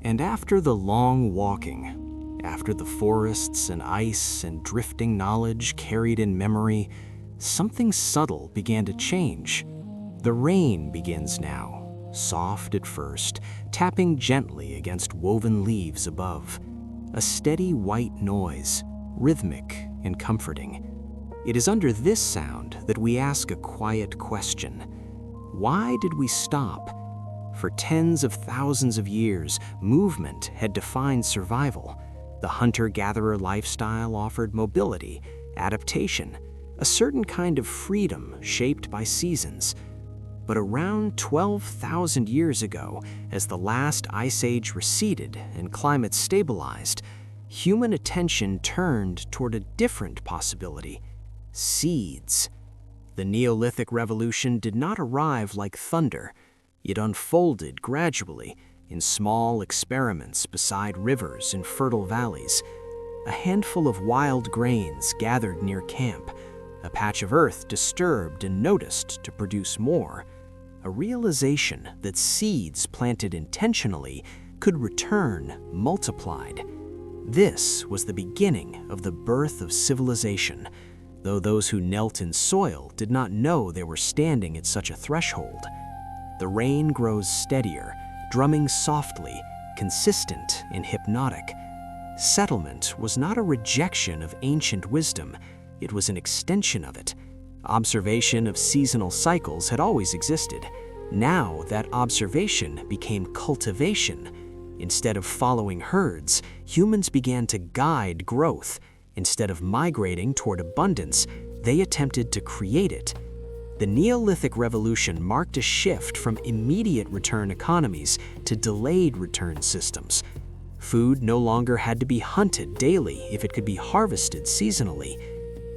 [SPEAKER 1] And after the long walking, after the forests and ice and drifting knowledge carried in memory, something subtle began to change. The rain begins now, soft at first, tapping gently against woven leaves above. A steady white noise, rhythmic and comforting. It is under this sound that we ask a quiet question. Why did we stop? For tens of thousands of years, movement had defined survival. The hunter-gatherer lifestyle offered mobility, adaptation, a certain kind of freedom shaped by seasons. But around 12,000 years ago, as the last ice age receded and climate stabilized, human attention turned toward a different possibility: seeds. The Neolithic revolution did not arrive like thunder. It unfolded gradually in small experiments beside rivers and fertile valleys. A handful of wild grains gathered near camp, a patch of earth disturbed and noticed to produce more. A realization that seeds planted intentionally could return multiplied.
[SPEAKER 3] This was the beginning of the birth of civilization, though those who knelt in soil did not know they were standing at such a threshold. The rain grows steadier, drumming softly, consistent and hypnotic. Settlement was not a rejection of ancient wisdom, it was an extension of it. Observation of seasonal cycles had always existed. Now that observation became cultivation. Instead of following herds, humans began to guide growth. Instead of migrating toward abundance, they attempted to create it. The Neolithic revolution marked a shift from immediate return economies to delayed return systems. Food no longer had to be hunted daily if it could be harvested seasonally.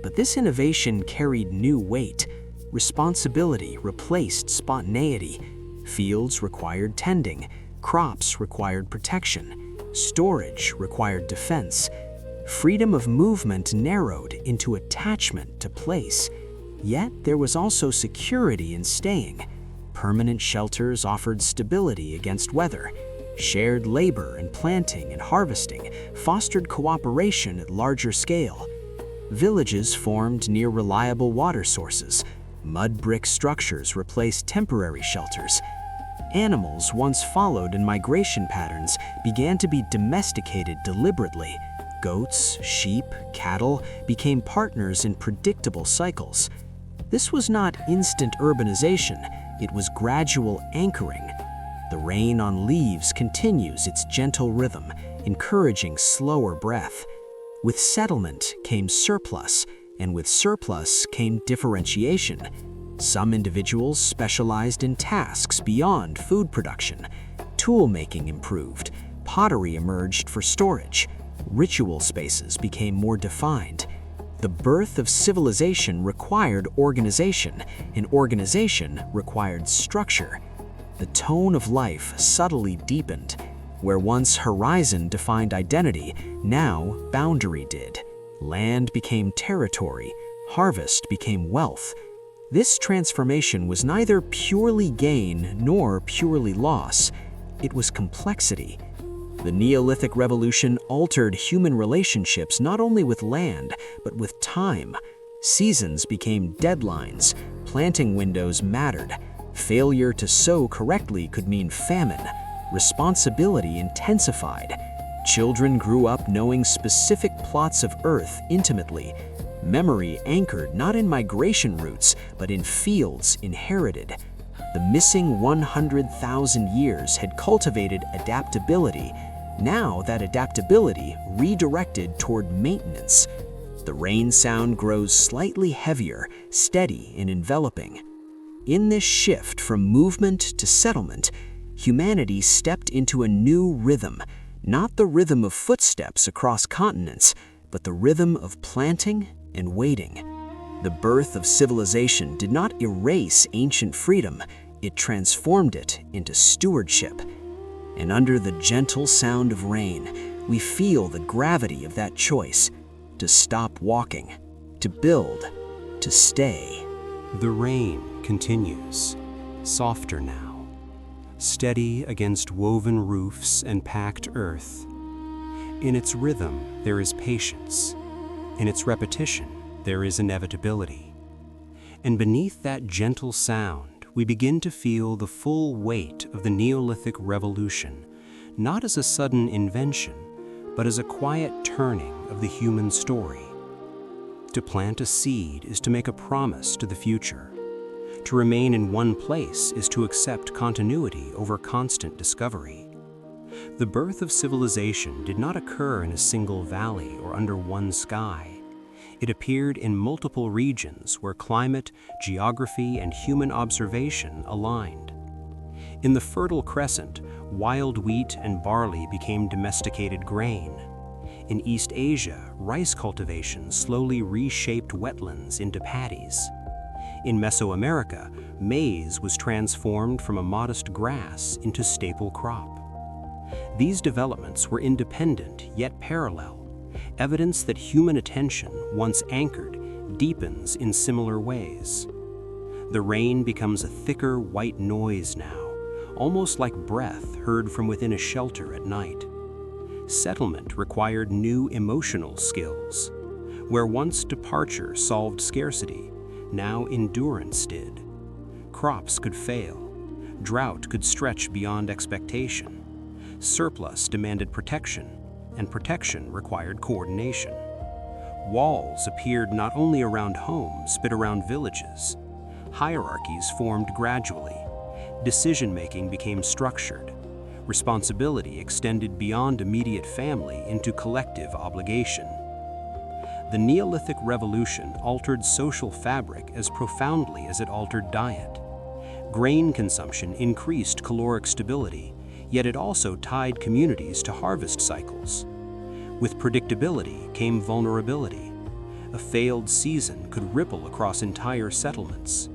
[SPEAKER 3] But this innovation carried new weight. Responsibility replaced spontaneity. Fields required tending. Crops required protection. Storage required defense. Freedom of movement narrowed into attachment to place. Yet there was also security in staying. Permanent shelters offered stability against weather. Shared labor in planting and harvesting fostered cooperation at larger scale. Villages formed near reliable water sources. Mud brick structures replaced temporary shelters. Animals once followed in migration patterns began to be domesticated deliberately. Goats, sheep, cattle became partners in predictable cycles. This was not instant urbanization, it was gradual anchoring. The rain on leaves continues its gentle rhythm, encouraging slower breath. With settlement came surplus, and with surplus came differentiation. Some individuals specialized in tasks beyond food production. Tool making improved. Pottery emerged for storage. Ritual spaces became more defined. The birth of civilization required organization, and organization required structure. The tone of life subtly deepened. Where once horizon defined identity, now boundary did. Land became territory, harvest became wealth. This transformation was neither purely gain nor purely loss. It was complexity. The Neolithic revolution altered human relationships not only with land, but with time. Seasons became deadlines. Planting windows mattered. Failure to sow correctly could mean famine. Responsibility intensified. Children grew up knowing specific plots of earth intimately. Memory anchored not in migration routes, but in fields inherited. The missing 100,000 years had cultivated adaptability. Now that adaptability redirected toward maintenance. The rain sound grows slightly heavier, steady and enveloping. In this shift from movement to settlement, humanity stepped into a new rhythm, not the rhythm of footsteps across continents, but the rhythm of planting and waiting. The birth of civilization did not erase ancient freedom, it transformed it into stewardship. And under the gentle sound of rain, we feel the gravity of that choice, to stop walking, to build, to stay.
[SPEAKER 2] The rain continues, softer now, steady against woven roofs and packed earth. In its rhythm, there is patience. In its repetition, there is inevitability. And beneath that gentle sound, we begin to feel the full weight of the Neolithic revolution, not as a sudden invention, but as a quiet turning of the human story. To plant a seed is to make a promise to the future. To remain in one place is to accept continuity over constant discovery. The birth of civilization did not occur in a single valley or under one sky. It appeared in multiple regions where climate, geography, and human observation aligned. In the Fertile Crescent, wild wheat and barley became domesticated grain. In East Asia, rice cultivation slowly reshaped wetlands into paddies. In Mesoamerica, maize was transformed from a modest grass into staple crop. These developments were independent yet parallel, evidence that human attention, once anchored, deepens in similar ways. The rain becomes a thicker white noise now, almost like breath heard from within a shelter at night. Settlement required new emotional skills. Where once departure solved scarcity, now endurance did. Crops could fail. Drought could stretch beyond expectation. Surplus demanded protection, and protection required coordination. Walls appeared not only around homes, but around villages. Hierarchies formed gradually. Decision-making became structured. Responsibility extended beyond immediate family into collective obligation. The Neolithic Revolution altered social fabric as profoundly as it altered diet. Grain consumption increased caloric stability, yet it also tied communities to harvest cycles. With predictability came vulnerability. A failed season could ripple across entire settlements.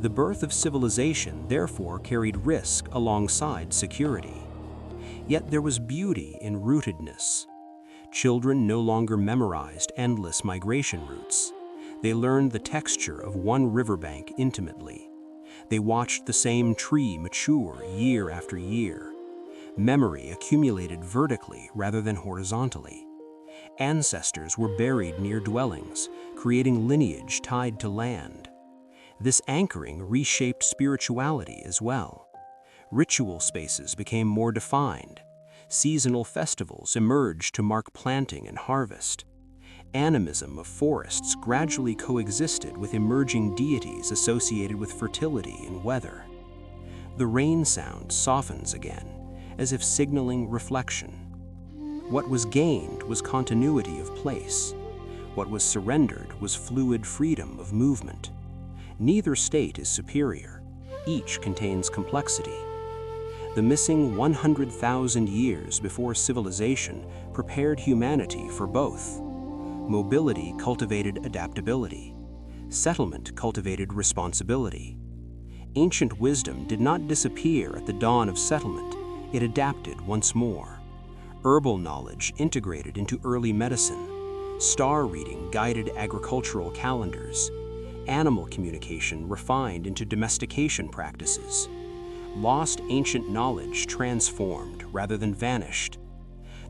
[SPEAKER 2] The birth of civilization therefore carried risk alongside security. Yet there was beauty in rootedness. Children no longer memorized endless migration routes. They learned the texture of one riverbank intimately. They watched the same tree mature year after year. Memory accumulated vertically rather than horizontally. Ancestors were buried near dwellings, creating lineage tied to land. This anchoring reshaped spirituality as well. Ritual spaces became more defined. Seasonal festivals emerged to mark planting and harvest. Animism of forests gradually coexisted with emerging deities associated with fertility and weather. The rain sound softens again, as if signaling reflection. What was gained was continuity of place. What was surrendered was fluid freedom of movement. Neither state is superior. Each contains complexity. The missing 100,000 years before civilization prepared humanity for both. Mobility cultivated adaptability. Settlement cultivated responsibility. Ancient wisdom did not disappear at the dawn of settlement. It adapted once more. Herbal knowledge integrated into early medicine. Star reading guided agricultural calendars. Animal communication refined into domestication practices. Lost ancient knowledge transformed rather than vanished.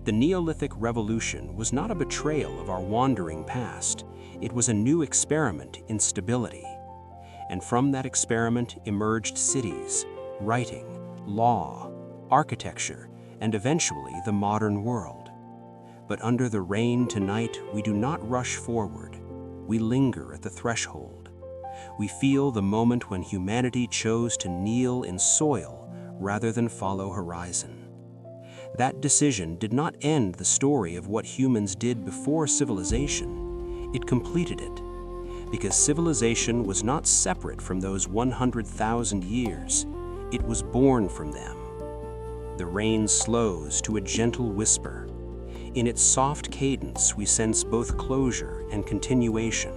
[SPEAKER 2] The Neolithic Revolution was not a betrayal of our wandering past. It was a new experiment in stability. And from that experiment emerged cities, writing, law, architecture, and eventually the modern world. But under the rain tonight, we do not rush forward. We linger at the threshold. We feel the moment when humanity chose to kneel in soil rather than follow horizon. That decision did not end the story of what humans did before civilization. It completed it. Because civilization was not separate from those 100,000 years. It was born from them. The rain slows to a gentle whisper. In its soft cadence, we sense both closure and continuation.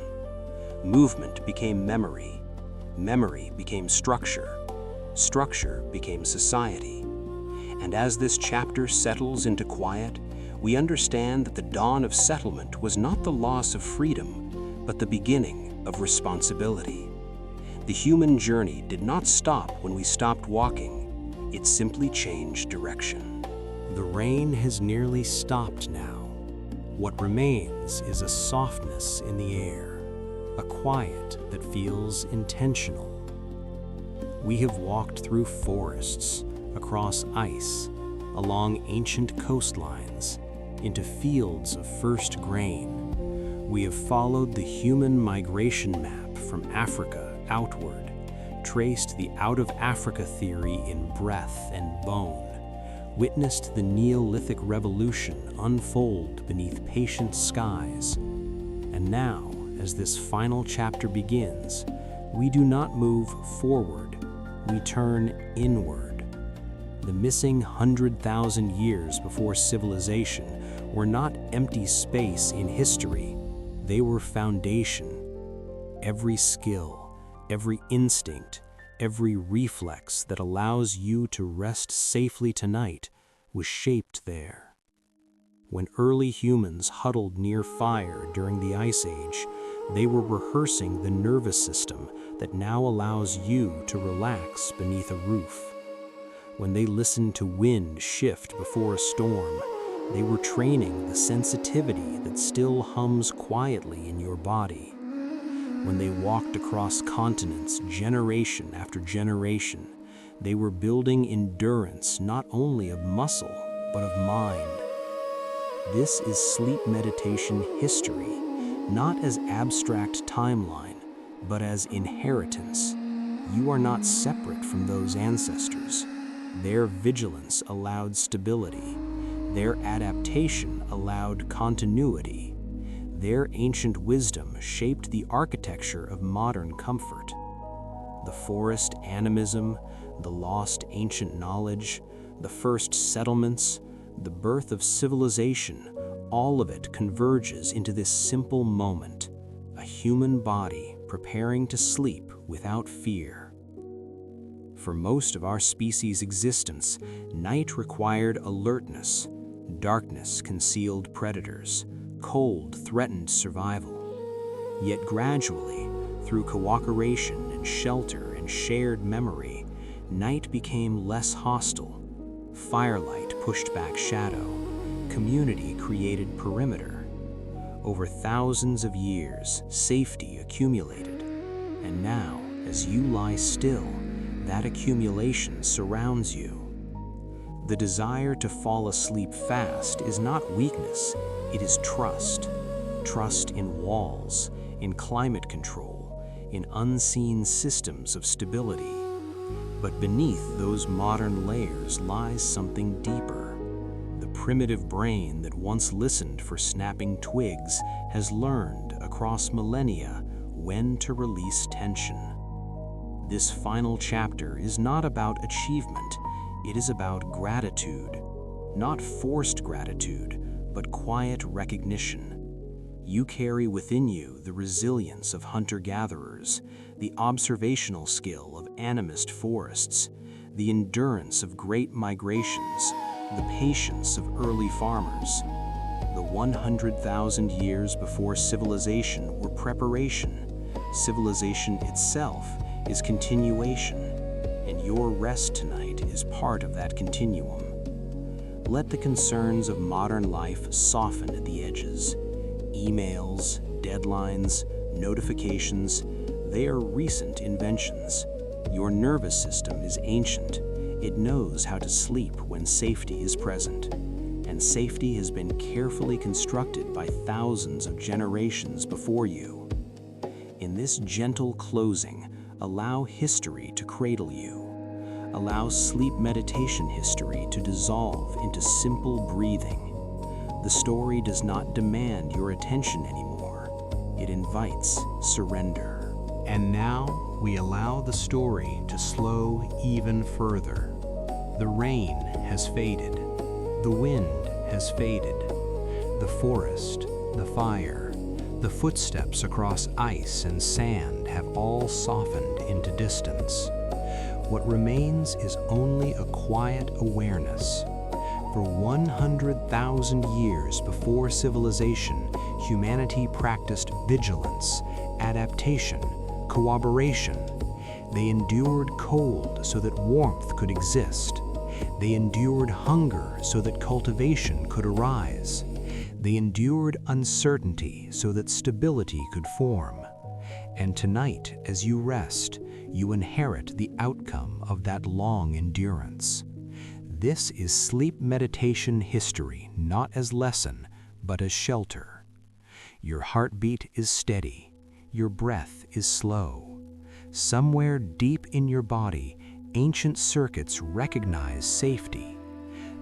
[SPEAKER 2] Movement became memory. Memory became structure. Structure became society. And as this chapter settles into quiet, we understand that the dawn of settlement was not the loss of freedom, but the beginning of responsibility. The human journey did not stop when we stopped walking. It simply changed direction.
[SPEAKER 1] The rain has nearly stopped now. What remains is a softness in the air, a quiet that feels intentional. We have walked through forests, across ice, along ancient coastlines, into fields of first grain. We have followed the human migration map from Africa outward, traced the out-of-Africa theory in breath and bone, witnessed the Neolithic Revolution unfold beneath patient skies. And now, as this final chapter begins, we do not move forward, we turn inward. The missing 100,000 years before civilization were not empty space in history, they were foundation. Every skill, every instinct, every reflex that allows you to rest safely tonight was shaped there. When early humans huddled near fire during the Ice Age, they were rehearsing the nervous system that now allows you to relax beneath a roof. When they listened to wind shift before a storm, They were training the sensitivity that still hums quietly in your body. When they walked across continents generation after generation, they were building endurance not only of muscle, but of mind. This is sleep meditation history, not as abstract timeline, but as inheritance. You are not separate from those ancestors. Their vigilance allowed stability. Their adaptation allowed continuity. Their ancient wisdom shaped the architecture of modern comfort. The forest animism, the lost ancient knowledge, the first settlements, the birth of civilization, all of it converges into this simple moment, a human body preparing to sleep without fear. For most of our species' existence, night required alertness. Darkness concealed predators. Cold threatened survival. Yet gradually, through cooperation and shelter and shared memory, night became less hostile. Firelight pushed back shadow. Community created perimeter. Over thousands of years, safety accumulated. And now, as you lie still, that accumulation surrounds you. The desire to fall asleep fast is not weakness, it is trust. Trust in walls, in climate control, in unseen systems of stability. But beneath those modern layers lies something deeper. The primitive brain that once listened for snapping twigs has learned across millennia when to release tension. This final chapter is not about achievement, it is about gratitude. Not forced gratitude, but quiet recognition. You carry within you the resilience of hunter-gatherers, the observational skill of animist forests, the endurance of great migrations, the patience of early farmers. The 100,000 years before civilization were preparation. Civilization itself is continuation, and your rest tonight is part of that continuum. Let the concerns of modern life soften at the edges. Emails, deadlines, notifications, they are recent inventions. Your nervous system is ancient. It knows how to sleep when safety is present. And safety has been carefully constructed by thousands of generations before you. In this gentle closing, allow history to cradle you. Allow sleep meditation history to dissolve into simple breathing. The story does not demand your attention anymore. It invites surrender.
[SPEAKER 2] And now we allow the story to slow even further. The rain has faded. The wind has faded. The forest, the fire, the footsteps across ice and sand have all softened into distance. What remains is only a quiet awareness. For 100,000 years before civilization, humanity practiced vigilance, adaptation, cooperation. They endured cold so that warmth could exist. They endured hunger so that cultivation could arise. They endured uncertainty so that stability could form. And tonight, as you rest, you inherit the outcome of that long endurance. This is sleep meditation history, not as lesson, but as shelter. Your heartbeat is steady. Your breath is slow. Somewhere deep in your body, ancient circuits recognize safety.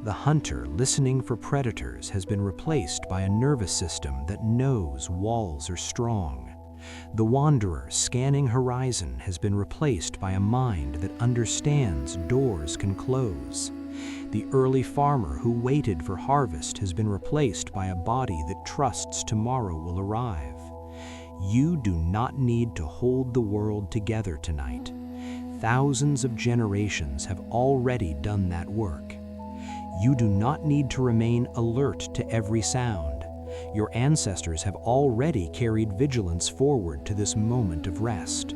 [SPEAKER 2] The hunter listening for predators has been replaced by a nervous system that knows walls are strong. The wanderer scanning horizon has been replaced by a mind that understands doors can close. The early farmer who waited for harvest has been replaced by a body that trusts tomorrow will arrive. You do not need to hold the world together tonight. Thousands of generations have already done that work. You do not need to remain alert to every sound. Your ancestors have already carried vigilance forward to this moment of rest.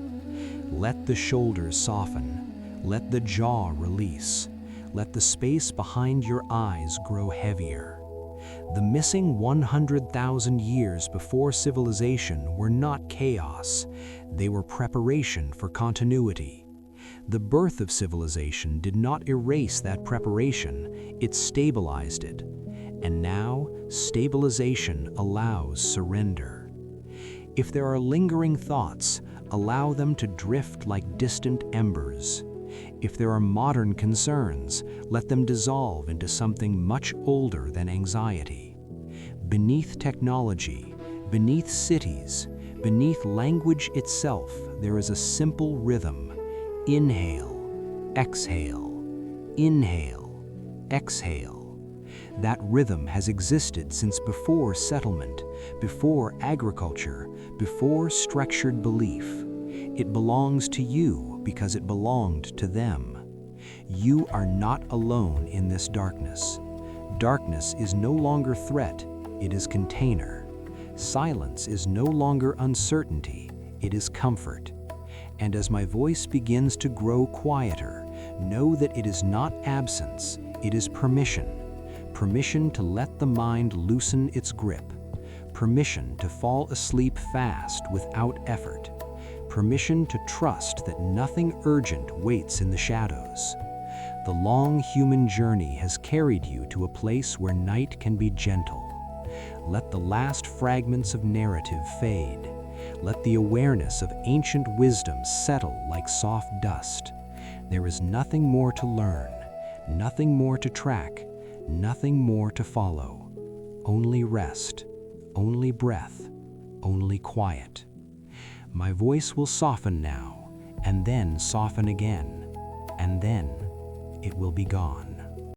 [SPEAKER 2] Let the shoulders soften. Let the jaw release. Let the space behind your eyes grow heavier. The missing 100,000 years before civilization were not chaos, they were preparation for continuity. The birth of civilization did not erase that preparation, it stabilized it. And now, stabilization allows surrender. If there are lingering thoughts, allow them to drift like distant embers. If there are modern concerns, let them dissolve into something much older than anxiety. Beneath technology, beneath cities, beneath language itself, there is a simple rhythm. Inhale, exhale, inhale, exhale. That rhythm has existed since before settlement, before agriculture, before structured belief. It belongs to you because it belonged to them. You are not alone in this darkness. Darkness is no longer threat, it is container. Silence is no longer uncertainty, it is comfort. And as my voice begins to grow quieter, know that it is not absence, it is permission. Permission to let the mind loosen its grip. Permission to fall asleep fast without effort. Permission to trust that nothing urgent waits in the shadows. The long human journey has carried you to a place where night can be gentle. Let the last fragments of narrative fade. Let the awareness of ancient wisdom settle like soft dust. There is nothing more to learn, nothing more to track, nothing more to follow. Only rest, only breath, only quiet. My voice will soften now, and then soften again, and then it will be gone.